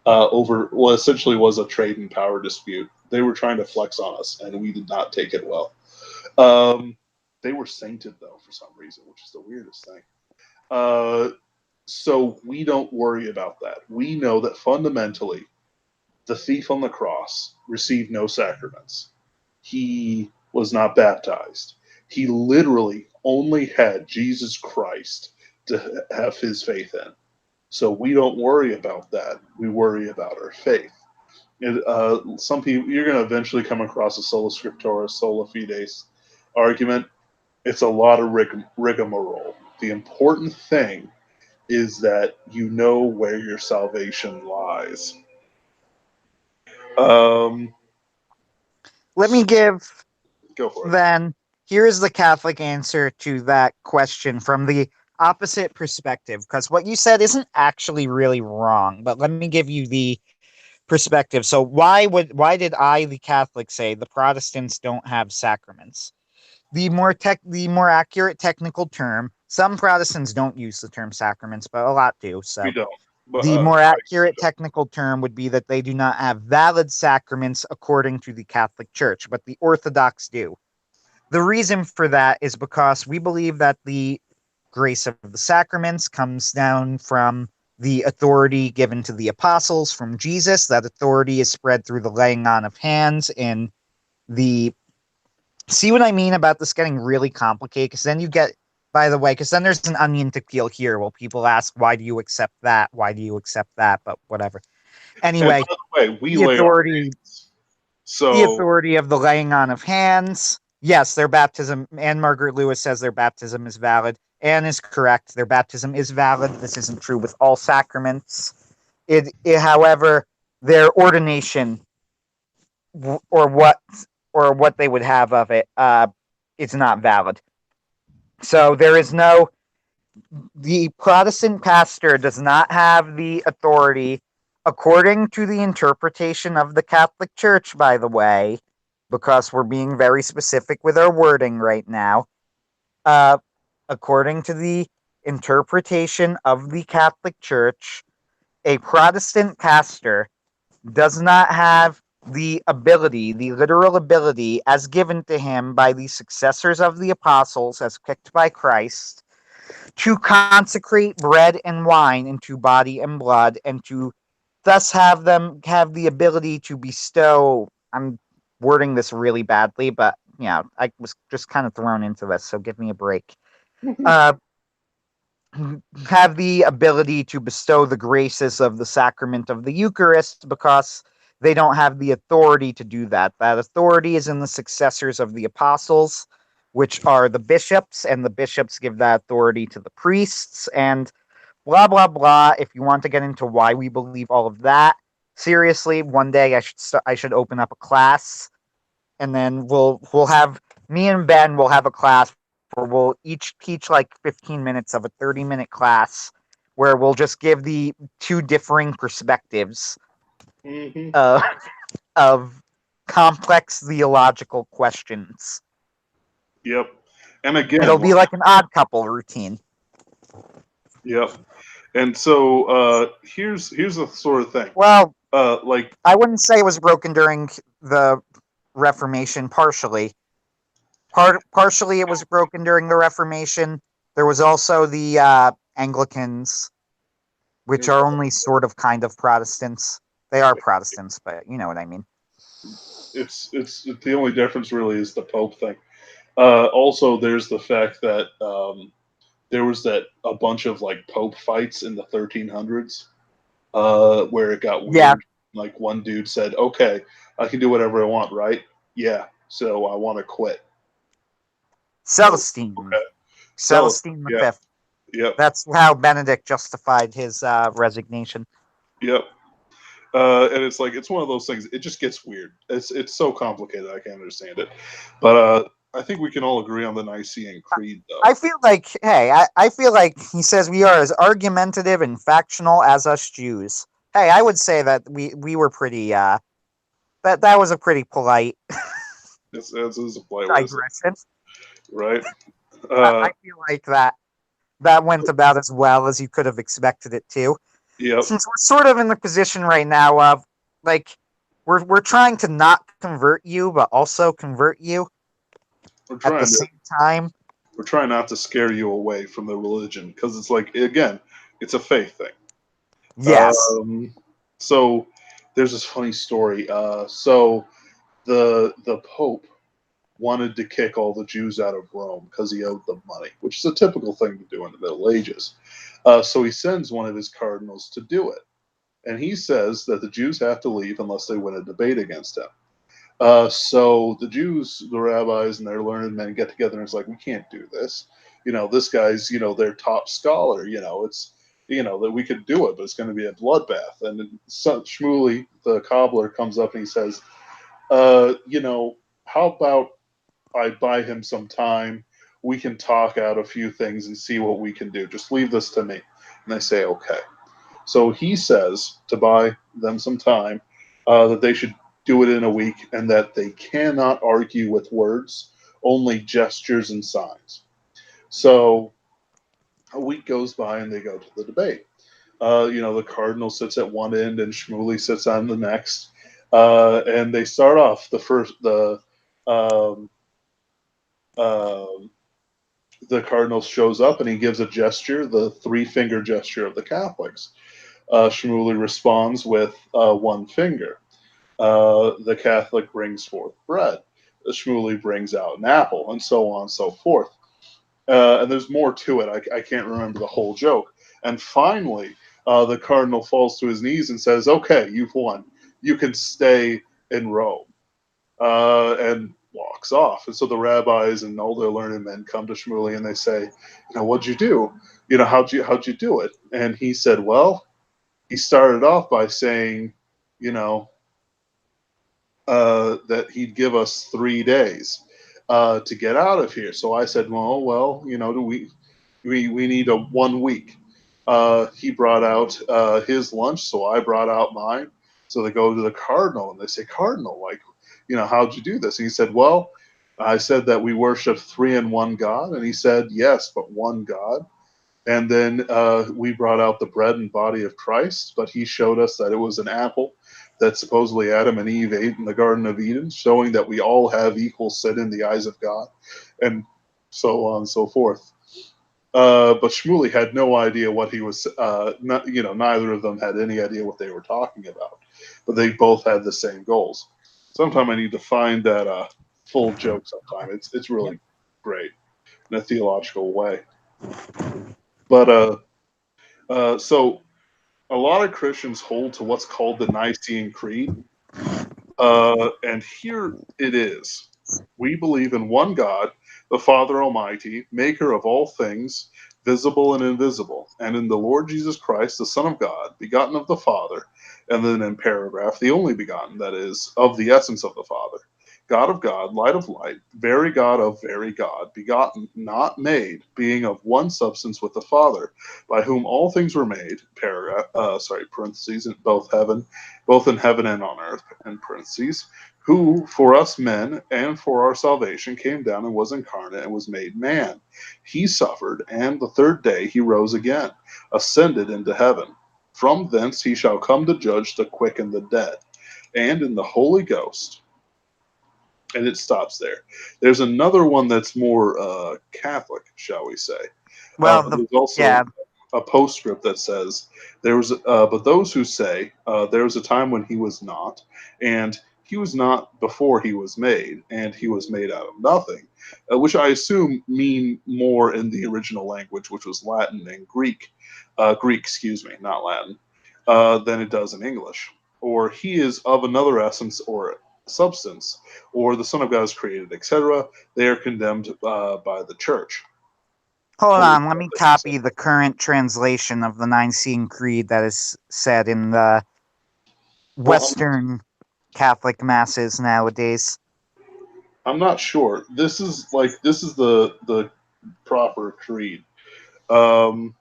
over what essentially was a trade and power dispute. They were trying to flex on us, and we did not take it well. Um, they were sainted though for some reason, which is the weirdest thing. Uh, so we don't worry about that. We know that fundamentally, the thief on the cross received no sacraments. He was not baptized. He literally only had Jesus Christ to have his faith in. So we don't worry about that. We worry about our faith. Some people, you're going to eventually come across a sola scriptura, sola fides argument. It's a lot of rigmarole. The important thing is that you know where your salvation lies. Um, Let me give Go for it. then. Here's the Catholic answer to that question from the opposite perspective, because what you said isn't actually really wrong. But let me give you the perspective. So why did I, the Catholic, say the Protestants don't have sacraments? The more accurate technical term. Some Protestants don't use the term sacraments, but a lot do. We So don't. But the more Christ, we accurate technical term would be that they do not have valid sacraments according to the Catholic Church, but the Orthodox do. The reason for that is because we believe that the grace of the sacraments comes down from the authority given to the apostles from Jesus. That authority is spread through the laying on of hands and the. See what I mean about this getting really complicated? Because then you get, by the way, because then there's an onion to peel here. Well, people ask, why do you accept that? Why do you accept that? But whatever. And Anyway, by the way, we the lay our authority hands. So the authority of the laying on of hands. Yes, their baptism, and Margaret Lewis says their baptism is valid. Anne is correct. Their baptism is valid. This isn't true with all sacraments. However, their ordination or what they would have of it, it's not valid. So there is no. The Protestant pastor does not have the authority, according to the interpretation of the Catholic Church, by the way, because we're being very specific with our wording right now. Uh, According to the interpretation of the Catholic Church, a Protestant pastor does not have the ability, the literal ability, as given to him by the successors of the apostles, as picked by Christ, to consecrate bread and wine into body and blood, and to thus have the ability to bestow. I'm wording this really badly, but I was just kind of thrown into this, so give me a break. Uh, have the ability to bestow the graces of the sacrament of the Eucharist because they don't have the authority to do that. That authority is in the successors of the apostles, which are the bishops, and the bishops give that authority to the priests, and blah, blah, blah. If you want to get into why we believe all of that, seriously, one day I should open up a class, and then we'll have me and Ben will have a class where we'll each teach like 15 minutes of a 30-minute class where we'll just give the two differing perspectives mhm. uh, of complex theological questions. Yep. And again, It'll be like an odd couple routine. yep. And so here's the sort of thing. Well, Like I wouldn't say it was broken during the Reformation. Partially it was broken during the Reformation. There was also the Anglicans, which are only sort of kind of Protestants. They are Protestants, but you know what I mean. it's the only difference really is the Pope thing. Also, there's the fact that there was that a bunch of like Pope fights in the 1300s where it got Yeah, weird. Like one dude said, "Okay, I can do whatever I want, right? Yeah, so I want to quit." Celestine. Okay, so Celestine the yeah, Fifth. yep, That's how Benedict justified his resignation. yep. And it's like it's one of those things. It just gets weird. It's so complicated. I can't understand it. But I think we can all agree on the Nicene Creed, though. I feel like, hey, I feel like he says we are as argumentative and factional as us Jews. Hey, I would say that we were pretty that was a pretty polite It's a polite way to say digression. it, right? I feel like that went about as well as you could have expected it to. Yep. Since we're sort of in the position right now of like we're trying to not convert you, but also convert you We're at the trying to same time. we're trying not to scare you away from the religion because it's like again, it's a faith thing. Yes. Um, so there's this funny story. So the Pope wanted to kick all the Jews out of Rome because he owed them money, which is a typical thing to do in the Middle Ages. So he sends one of his cardinals to do it, and he says that the Jews have to leave unless they win a debate against him. So the Jews, the rabbis, and their learned men get together and it's like, we can't do this. This guy's, their top scholar. It's, that we could do it, but it's going to be a bloodbath. And then Shmuley, the cobbler, comes up and he says, uh, you know, how about I buy him some time? We can talk out a few things and see what we can do. Just leave this to me. And they say, okay. So he says to buy them some time, that they should do it in a week and that they cannot argue with words, only gestures and signs. So a week goes by and they go to the debate. The cardinal sits at one end and Shmuley sits on the next. And they start off um, um, the cardinal shows up and he gives a gesture, the three-finger gesture of the Catholics. Shmuley responds with one finger. The Catholic brings forth bread. The Shmuley brings out an apple, and so on and so forth. And there's more to it. I can't remember the whole joke. And finally, the cardinal falls to his knees and says, "Okay, you've won. You can stay in Rome," and walks off. And so the rabbis and all their learned men come to Shmuley and they say, "What'd you do? How'd you do it?" And he said, "Well, he started off by saying, you know, that he'd give us 3 days to get out of here." So I said, well, do we need a 1 week. He brought out his lunch, so I brought out mine. So they go to the cardinal and they say, "Cardinal, like, how'd you do this?" And he said, "Well, I said that we worship three in one God." And he said, "Yes, but one God." And then we brought out the bread and body of Christ, but he showed us that it was an apple that supposedly Adam and Eve ate in the Garden of Eden, showing that we all have equal sin in the eyes of God, and so on and so forth. But Shmuley had no idea what he was. Neither of them had any idea what they were talking about, but they both had the same goals. Sometime I need to find that full joke. Sometime it's Yep. really great in a theological way. But so a lot of Christians hold to what's called the Nicene Creed, and here it is. We believe in one God, the Father Almighty, maker of all things, visible and invisible, and in the Lord Jesus Christ, the Son of God, begotten of the Father, and then in paragraph, the only begotten, that is, of the essence of the Father. God of God, light of light, very God of very God, begotten, not made, being of one substance with the Father, by whom all things were made, parentheses, in both in heaven and on earth, in parentheses, who for us men and for our salvation came down and was incarnate and was made man. He suffered, and the third day he rose again, ascended into heaven. From thence he shall come to judge the quick and the dead, and in the Holy Ghost. And it stops there. There's another one that's more Catholic, shall we say. Well, But there's also yeah. a postscript that says there was, but those who say there was a time when he was not, and he was not before he was made, and he was made out of nothing, which I assume mean more in the original language, which was Latin and Greek, excuse me, not Latin, than it does in English. Or he is of another essence or substance, or the Son of God is created, etc. They are condemned by the church. Hold Holy on, let me Church, I should say. copy the current translation of the Nicene Creed that is said in the Well, Western Catholic masses nowadays. I'm not sure. This is the proper creed. Um,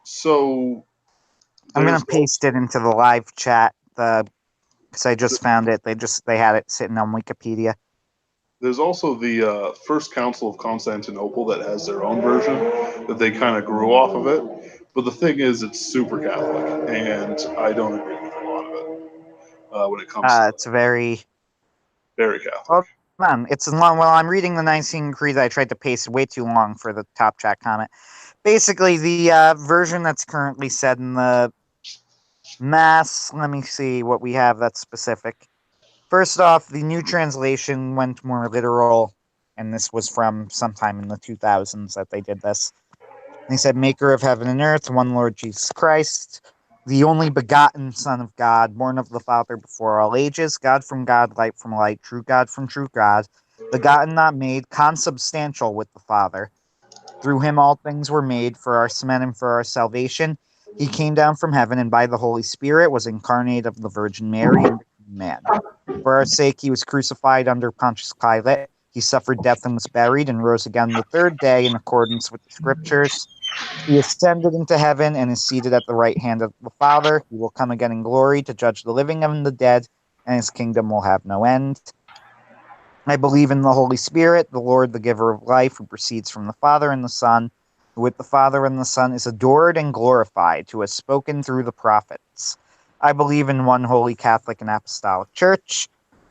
so I'm there's gonna paste it into the live chat. Because I just found it. They had it sitting on Wikipedia. there's also the First Council of Constantinople that has their own version that they kind of grew off of it. But the thing is, it's super Catholic, and I don't agree with a lot of it when it comes to It's very very Catholic. well, man. It's long. Well, I'm reading the Nicene Creed. I tried to pace way too long for the top chat comment. Basically, the version that's currently said in the Mass. Let me see what we have that's specific. First off, the new translation went more literal, and this was from sometime in the 2000s that they did this. And he said, Maker of heaven and earth, one Lord Jesus Christ, the only begotten Son of God, born of the Father before all ages, God from God, light from light, true God from true God, begotten, not made, consubstantial with the Father. Through him all things were made, for our men and for our salvation. He came down from heaven, and by the Holy Spirit was incarnate of the Virgin Mary and became man. For our sake he was crucified under Pontius Pilate. He suffered death and was buried, and rose again the third day in accordance with the Scriptures. He ascended into heaven and is seated at the right hand of the Father. He will come again in glory to judge the living and the dead, and his kingdom will have no end. I believe in the Holy Spirit, the Lord, the giver of life, who proceeds from the Father and the Son, who with the Father and the Son is adored and glorified, who has spoken through the prophets. I believe in one holy Catholic and Apostolic Church,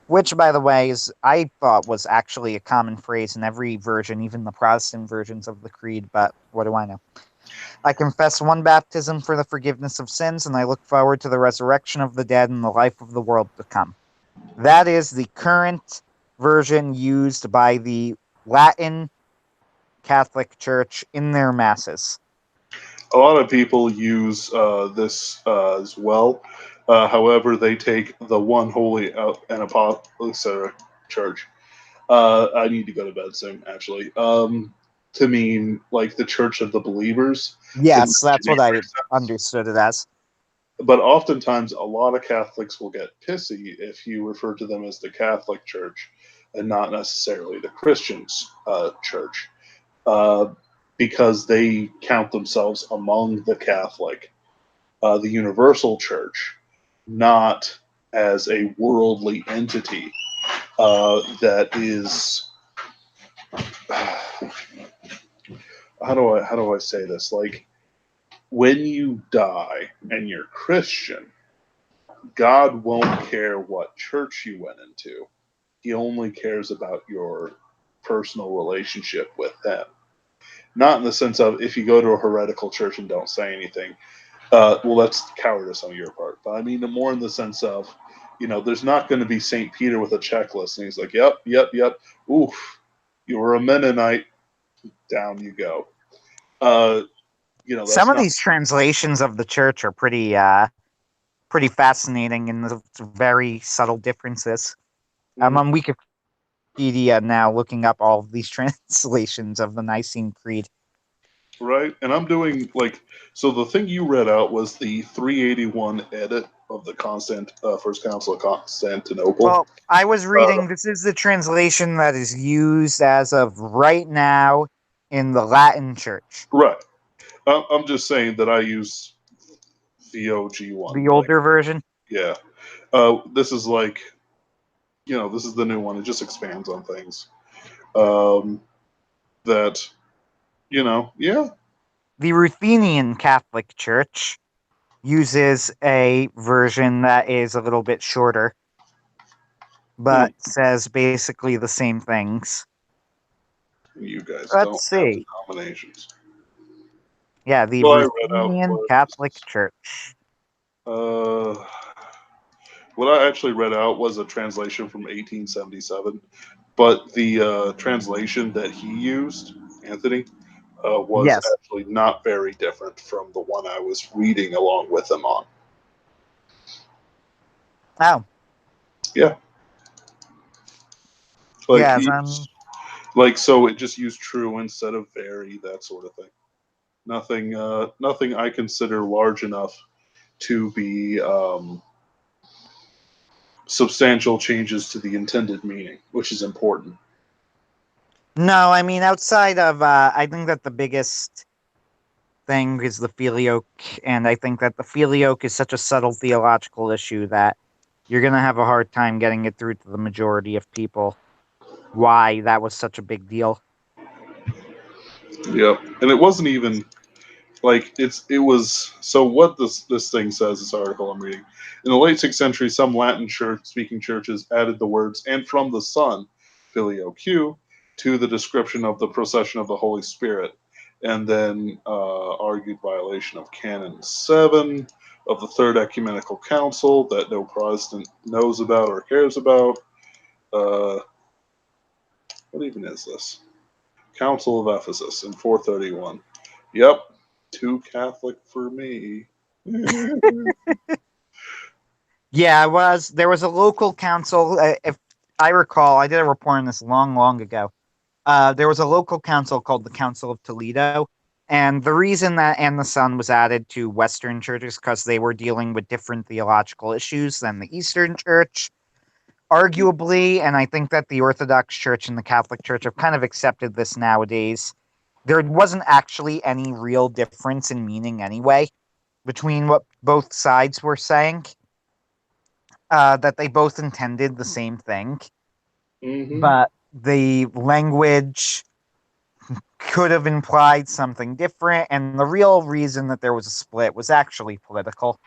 which, by the way, is I thought was actually a common phrase in every version, even the Protestant versions of the Creed, but what do I know? I confess one baptism for the forgiveness of sins, and I look forward to the resurrection of the dead and the life of the world to come. That is the current version used by the Latin Catholic Church in their masses. A lot of people use this as well. However, they take the one holy and apostolic church. I need to go to bed soon, actually. To mean like the Church of the Believers in Yes, the that's what I generic sense. understood it as. But oftentimes, a lot of Catholics will get pissy if you refer to them as the Catholic Church and not necessarily the Christians' church, uh, because they count themselves among the Catholic, the universal church, not as a worldly entity that is. How do I say this? Like when you die and you're Christian, God won't care what church you went into. He only cares about your personal relationship with them. Not in the sense of if you go to a heretical church and don't say anything, well, that's cowardice on your part. But I mean, more in the sense of, there's not going to be St. Peter with a checklist and he's like, yep, yep, yep. Oof, you were a Mennonite. Down you go. Uh, Some that's of not. these translations of the church are pretty fascinating in the very subtle differences. I'm Mhm. on Wikipedia now looking up all of these translations of the Nicene Creed. Right? And I'm doing like so. The thing you read out was the 381 edit of the First Council of Constantinople. Well, I was Uh, reading, this is the translation that is used as of right now in the Latin Church. right. I'm just saying that I use VOG1. The Like, older version. yeah. This is like, this is the new one. It just expands on things. Um, that, yeah. The Ruthenian Catholic Church uses a version that is a little bit shorter, Hmm, but says basically the same things. you guys don't Let's have see. denominations. Yeah, the What I read out Ruthenian Catholic was, Church. uh, what I actually read out was a translation from 1877, but the translation that he used, Anthony, was Yes. actually not very different from the one I was reading along with him on. Oh, Yeah, like yes. he's like so it just used true instead of very, that sort of thing. Nothing I consider large enough to be substantial changes to the intended meaning, which is important. No, I mean outside of I think that the biggest thing is the filioque, and I think that the filioque is such a subtle theological issue that you're gonna have a hard time getting it through to the majority of people why that was such a big deal. Yeah, and it wasn't even. Like it was so what this thing says, this article I'm reading. In the late 6th century, some Latin church speaking churches added the words "and from the Son," filioque, to the description of the procession of the Holy Spirit, and then argued violation of Canon 7 of the Third Ecumenical Council that no Protestant knows about or cares about. Uh, what even is this? Council of Ephesus in 431. Yep, too Catholic for me. Yeah, there was a local council. If I recall, I did a report on this long, long ago. There was a local council called the Council of Toledo, and the reason that and the Son was added to Western churches because they were dealing with different theological issues than the Eastern Church, arguably. And I think that the Orthodox Church and the Catholic Church have kind of accepted this nowadays. There wasn't actually any real difference in meaning anyway between what both sides were saying. That they both intended the same thing, Mm-hmm. but the language could have implied something different, and the real reason that there was a split was actually political.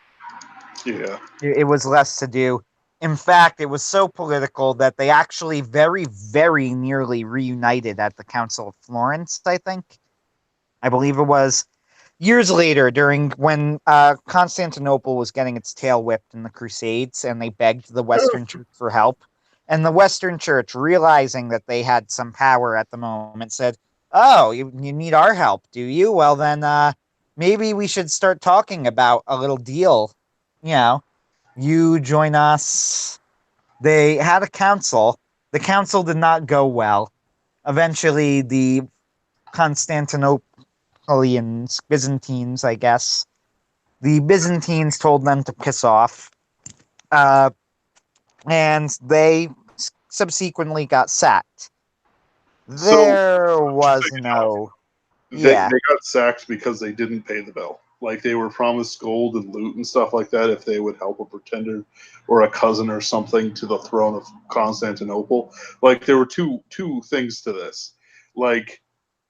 Yeah. It was less to do. In fact, it was so political that they actually very, very nearly reunited at the Council of Florence, I think. I believe it was years later, during when Constantinople was getting its tail whipped in the Crusades, and they begged the Western Church for help. And the Western Church, realizing that they had some power at the moment, said, "Oh, you need our help, do you? Well, then maybe we should start talking about a little deal. You know, you join us." They had a council. The council did not go well. Eventually, the Constantinopolians, Byzantines, I guess, the Byzantines told them to piss off, uh, and they subsequently got sacked. So There just so was you know, no, they yeah, they got sacked because they didn't pay the bill. Like they were promised gold and loot and stuff like that if they would help a pretender or a cousin or something to the throne of Constantinople. Like there were two things to this. Like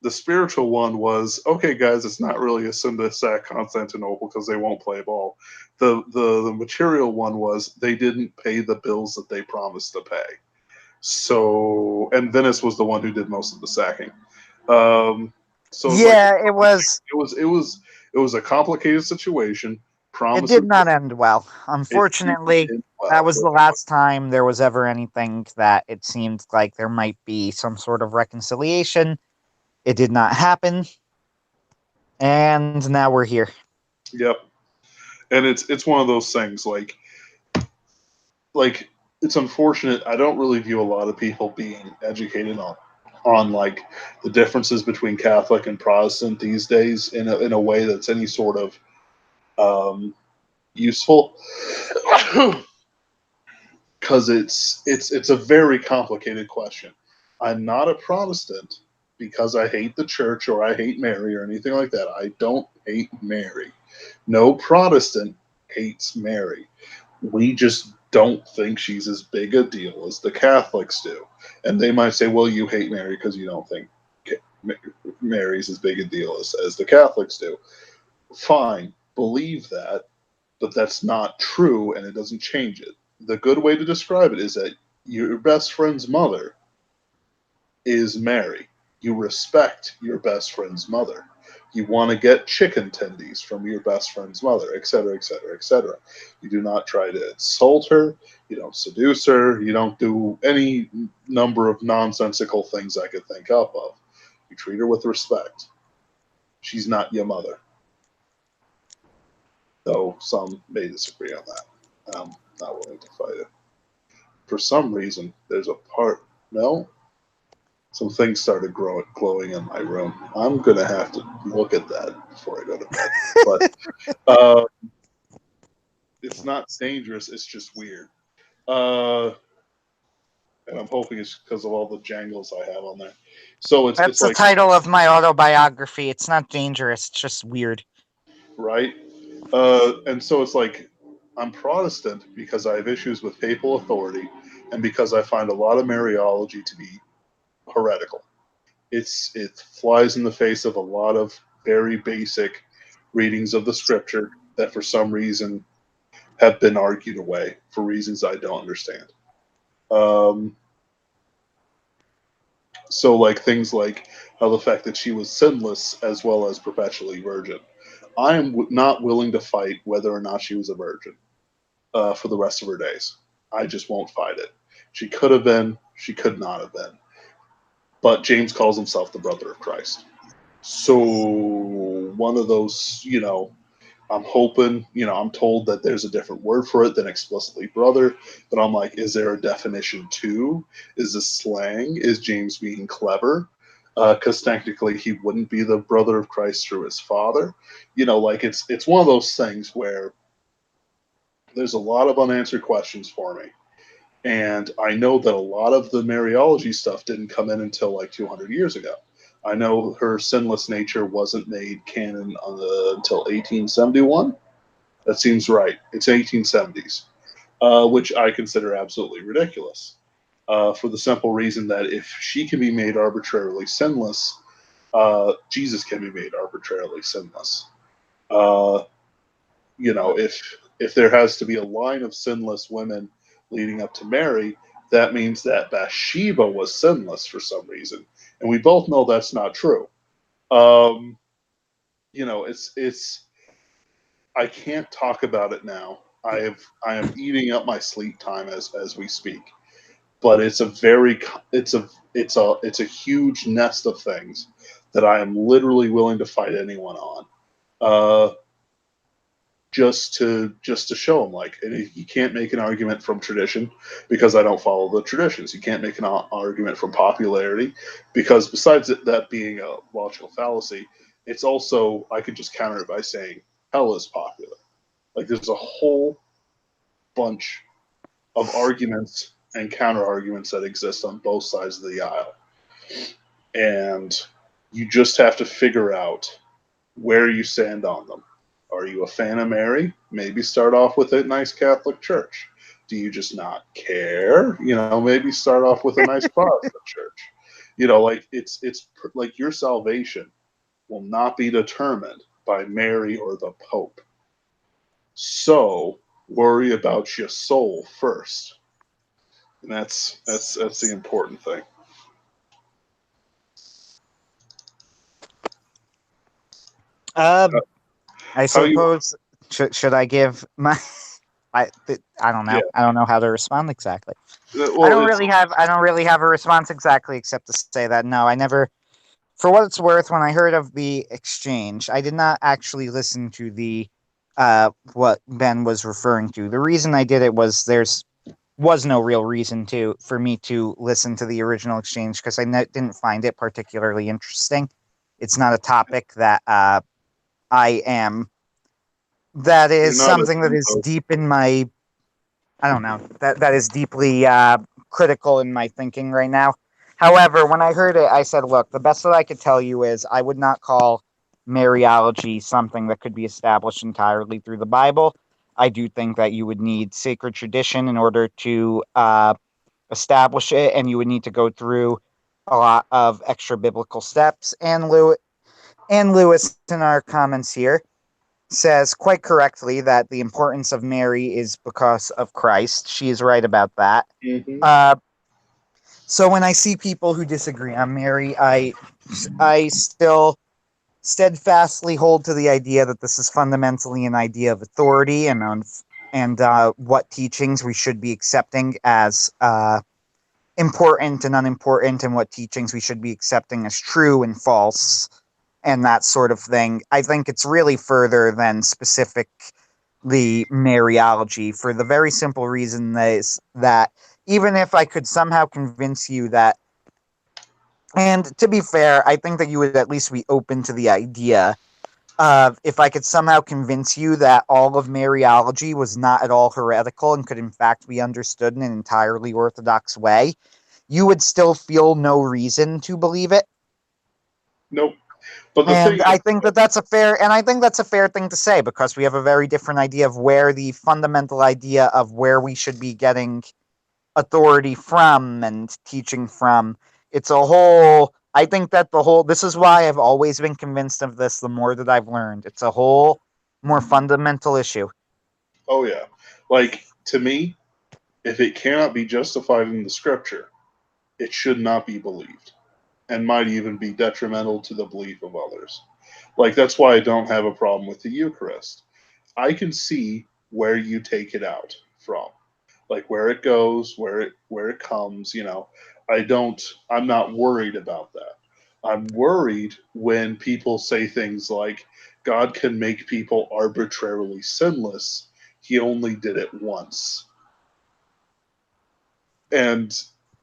the spiritual one was okay, guys. It's not really a sin to sack Constantinople because they won't play ball. The material one was they didn't pay the bills that they promised to pay. So and Venice was the one who did most of the sacking. Um, so it's like yeah, it was. it was a complicated situation. It did Promises not end well. it Unfortunately, did that well. was the last time there was ever anything that it seemed like there might be some sort of reconciliation. It did not happen, and now we're here. Yep, and it's one of those things like it's unfortunate. I don't really view a lot of people being educated on like the differences between Catholic and Protestant these days in a way that's any sort of useful. Because it's a very complicated question. I'm not a Protestant because I hate the church or I hate Mary or anything like that. I don't hate Mary. No Protestant hates Mary. We just don't think she's as big a deal as the Catholics do. And they might say, well, you hate Mary because you don't think Mary's as big a deal as the Catholics do. Fine, believe that, but that's not true and it doesn't change it. The good way to describe it is that your best friend's mother is Mary. You respect your best friend's mother. You want to get chicken tendies from your best friend's mother, etc., etc., etc. You do not try to insult her. You don't seduce her. You don't do any number of nonsensical things I could think up of. You treat her with respect. She's not your mother, though some may disagree on that. I'm not willing to fight it. For some reason, there's a part. No, some things started glowing in my room. I'm gonna have to look at that before I go to bed. But uh, it's not dangerous. It's just weird. Uh, and I'm hoping it's because of all the jangles I have on there. So That's it's the like title of my autobiography. It's not dangerous, it's just weird. right, and so it's like I'm Protestant because I have issues with papal authority, and because I find a lot of Mariology to be heretical. It flies in the face of a lot of very basic readings of the scripture that for some reason have been argued away for reasons I don't understand. Um, so, like things like how the fact that she was sinless as well as perpetually virgin. I am not willing to fight whether or not she was a virgin for the rest of her days. I just won't fight it. She could have been, she could not have been. But James calls himself the brother of Christ. So, one of those, I'm hoping, I'm told that there's a different word for it than explicitly brother, but I'm like, is there a definition too? Is this slang? Is James being clever? Because technically he wouldn't be the brother of Christ through his father. Like it's one of those things where there's a lot of unanswered questions for me. And I know that a lot of the Mariology stuff didn't come in until like 200 years ago. I know her sinless nature wasn't made canon until 1871. That seems right. It's 1870s, which I consider absolutely ridiculous. For the simple reason that if she can be made arbitrarily sinless, Jesus can be made arbitrarily sinless. Uh, if there has to be a line of sinless women leading up to Mary, that means that Bathsheba was sinless for some reason, and we both know that's not true. Um, it's I can't talk about it now. I am eating up my sleep time as we speak, but it's a huge nest of things that I am literally willing to fight anyone on. Just to show them like you can't make an argument from tradition because I don't follow the traditions. You can't make an argument from popularity because besides that being a logical fallacy, it's also I could just counter it by saying hell is popular. Like there's a whole bunch of arguments and counter arguments that exist on both sides of the aisle, and you just have to figure out where you stand on them. Are you a fan of Mary? Maybe start off with a nice Catholic church. Do you just not care? Maybe start off with a nice Protestant church. Like it's like your salvation will not be determined by Mary or the Pope. So worry about your soul first, and that's the important thing. I suppose should I give my I don't know. Yeah. I don't know how to respond exactly. Well, I don't really have a response exactly except to say that no, I never. For what it's worth, when I heard of the exchange, I did not actually listen to the what Ben was referring to. The reason I did it was was no real reason for me to listen to the original exchange because I didn't find it particularly interesting. It's not a topic that I am. That is something that is deep in my. I don't know. That is deeply critical in my thinking right now. However, when I heard it, I said, "Look, the best that I could tell you is I would not call Mariology something that could be established entirely through the Bible. I do think that you would need sacred tradition in order to establish it, and you would need to go through a lot of extra biblical steps." And Lewis in our comments here says quite correctly that the importance of Mary is because of Christ. She is right about that. Mm-hmm. So when I see people who disagree on Mary, I still steadfastly hold to the idea that this is fundamentally an idea of authority and what teachings we should be accepting as important and unimportant, and what teachings we should be accepting as true and false, and that sort of thing. I think it's really further than specifically Mariology for the very simple reason that even if I could somehow convince you that, and to be fair, I think that you would at least be open to the idea of if I could somehow convince you that all of Mariology was not at all heretical and could in fact be understood in an entirely orthodox way, you would still feel no reason to believe it. Nope. But I think that's a fair thing to say because we have a very different idea of where the fundamental idea of where we should be getting authority from and teaching from. It's a whole I think that this is why I've always been convinced of this the more that I've learned. It's a whole more fundamental issue. Oh yeah, like to me, if it cannot be justified in the scripture, it should not be believed, and might even be detrimental to the belief of others. Like that's why I don't have a problem with the Eucharist. I can see where you take it out from, like where it goes, where it comes. I'm not worried about that. I'm worried when people say things like God can make people arbitrarily sinless. He only did it once. And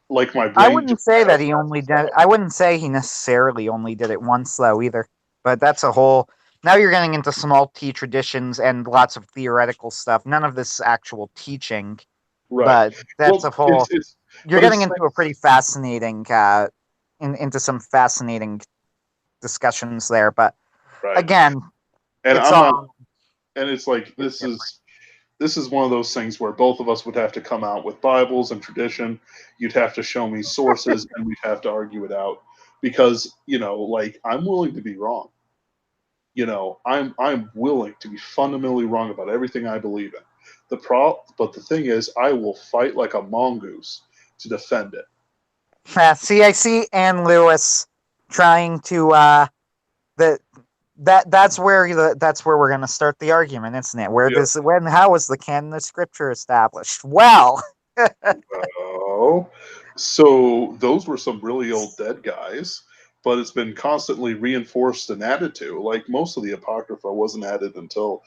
like my I brain wouldn't just say kind that of he only messes did. up. I wouldn't say he necessarily only did it once, though, either. But that's a whole. Now you're getting into small T traditions and lots of theoretical stuff. None of this actual teaching, Right. but that's a Well, whole. it's You're but getting it's into a pretty fascinating, into some fascinating discussions there. But right. again, And it's I'm not all and it's like it's different. this is one of those things where both of us would have to come out with Bibles and tradition. You'd have to show me sources, and we'd have to argue it out because like I'm willing to be wrong. I'm willing to be fundamentally wrong about everything I believe in. But the thing is, I will fight like a mongoose to defend it. See, I see Ann Lewis trying to the that's where we're gonna start the argument, isn't it? Where Yep. does when how was the canon of scripture established? Well, Oh, so those were some really old dead guys, but it's been constantly reinforced and added to. Like most of the Apocrypha wasn't added until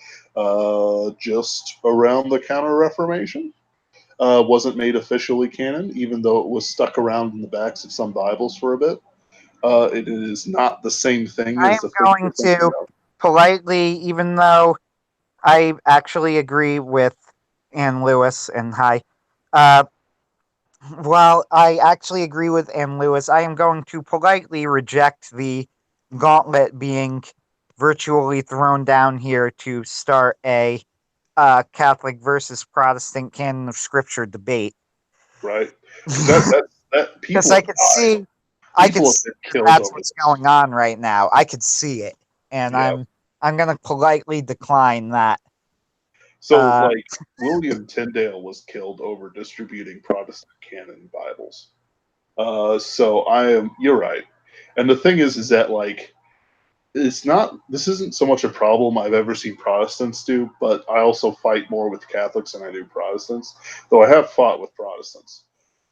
just around the Counter Reformation. Wasn't made officially canon, even though it was stuck around in the backs of some Bibles for a bit. It is not the same thing I as am the thing going you're thinking to of. politely, even though I actually agree with Ann Lewis and hi. Uh, while I actually agree with Ann Lewis, I am going to politely reject the gauntlet being virtually thrown down here to start a Catholic versus Protestant canon of scripture debate. Right? Because that Because people have died. I could People have see been that killed that's over what's this. going on right now. I could see it, and Yeah. I'm gonna politely decline that. So, Uh, like, William Tyndale was killed over distributing Protestant canon Bibles. So you're right. And the thing is that, like, this isn't so much a problem I've ever seen Protestants do, but I also fight more with Catholics than I do Protestants, though I have fought with Protestants,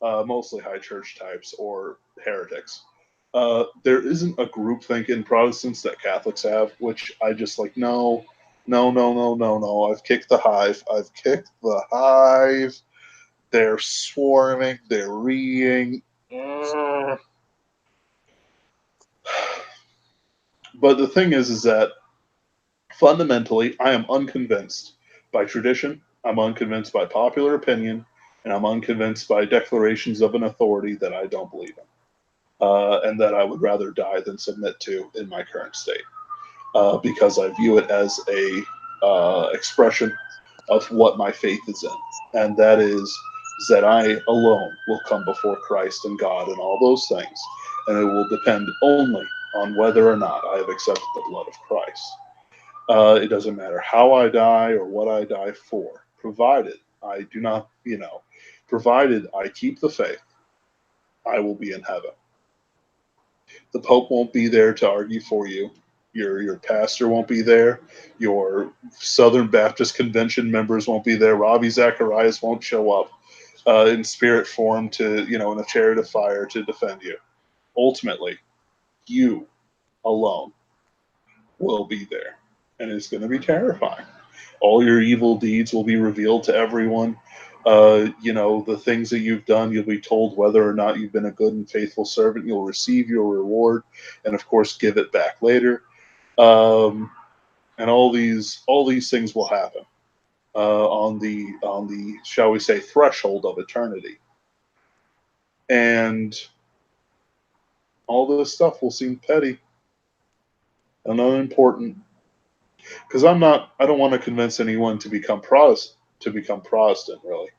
mostly high church types or heretics. There isn't a groupthink in Protestants that Catholics have, which I just like, no, no, no, no, no, no. I've kicked the hive. I've kicked the hive. They're swarming. They're reading. But the thing is that fundamentally, I am unconvinced by tradition, I'm unconvinced by popular opinion, and I'm unconvinced by declarations of an authority that I don't believe in, and that I would rather die than submit to in my current state, because I view it as a expression of what my faith is in, and that is that I alone will come before Christ and God and all those things, and it will depend only on whether or not I have accepted the blood of Christ. It doesn't matter how I die or what I die for, provided I do not, provided I keep the faith, I will be in heaven. The Pope won't be there to argue for you. Your pastor won't be there. Your Southern Baptist Convention members won't be there. Ravi Zacharias won't show up in spirit form to, in a chariot of fire to defend you. Ultimately, you alone will be there. And it's going to be terrifying. All your evil deeds will be revealed to everyone. The things that you've done, you'll be told whether or not you've been a good and faithful servant. You'll receive your reward, and of course, give it back later. And all these things will happen on the shall we say threshold of eternity, and all this stuff will seem petty and unimportant because I don't want to convince anyone to become Protestant really.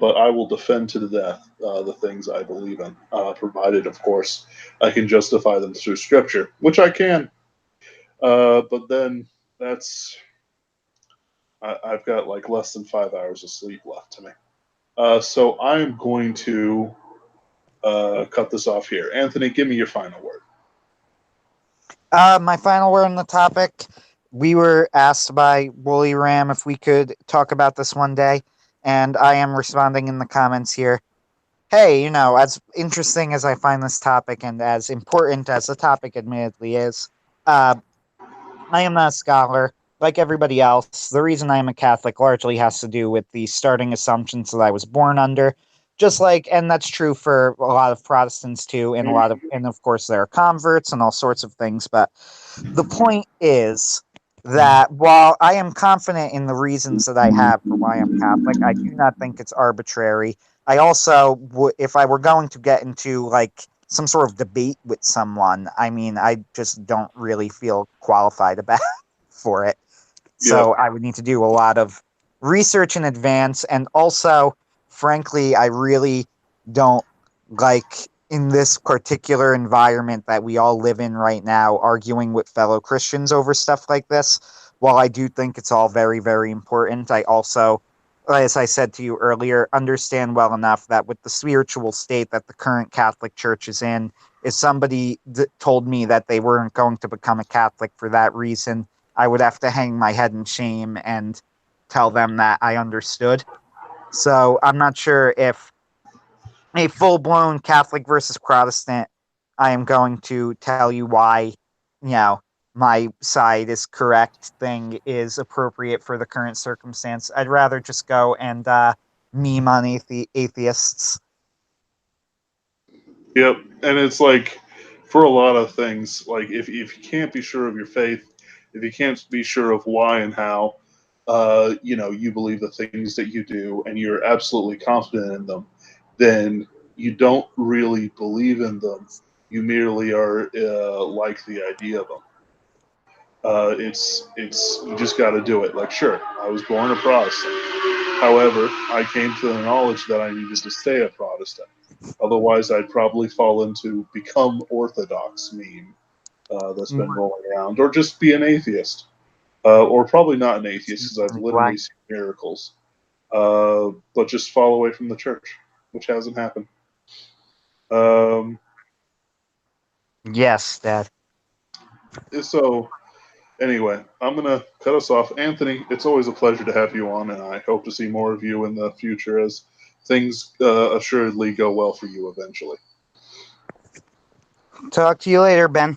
but I will defend to the death the things I believe in, provided, of course, I can justify them through Scripture, which I can. But then that's I've got like less than 5 hours of sleep left to me. So I am going to cut this off here. Anthony, give me your final word. My final word on the topic. We were asked by Woolly Ram if we could talk about this one day, and I am responding in the comments here. Hey, as interesting as I find this topic and as important as the topic admittedly is, uh, I am not a scholar. Like everybody else, the reason I am a Catholic largely has to do with the starting assumptions that I was born under. Just like, and that's true for a lot of Protestants too, and of course there are converts and all sorts of things. But the point is that while I am confident in the reasons that I have for why I'm Catholic, I do not think it's arbitrary. I also, if I were going to get into like some sort of debate with someone, I mean, I just don't really feel qualified about for it. Yep. So I would need to do a lot of research in advance, and also, frankly, I really don't like in this particular environment that we all live in right now, arguing with fellow Christians over stuff like this. While I do think it's all very, very important, I also, as I said to you earlier, understand well enough that with the spiritual state that the current Catholic Church is in, if somebody told me that they weren't going to become a Catholic for that reason, I would have to hang my head in shame and tell them that I understood. So I'm not sure if a full blown Catholic versus Protestant, I am going to tell you why, my side is correct thing is appropriate for the current circumstance. I'd rather just go and meme on atheists. Yep. And it's like for a lot of things, like if you can't be sure of your faith, if you can't be sure of why and how, you believe the things that you do and you're absolutely confident in them, then you don't really believe in them. You merely are like the idea of them. It's you just got to do it. Like, sure, I was born a Protestant. However, I came to the knowledge that I needed to stay a Protestant. Otherwise, I'd probably fall into become Orthodox meme that's been rolling around, or just be an atheist, or probably not an atheist because I've literally seen miracles, but just fall away from the church, which hasn't happened. Yes, Dad. So anyway, I'm gonna cut us off. Anthony, it's always a pleasure to have you on, and I hope to see more of you in the future as things assuredly go well for you eventually. Talk to you later, Ben.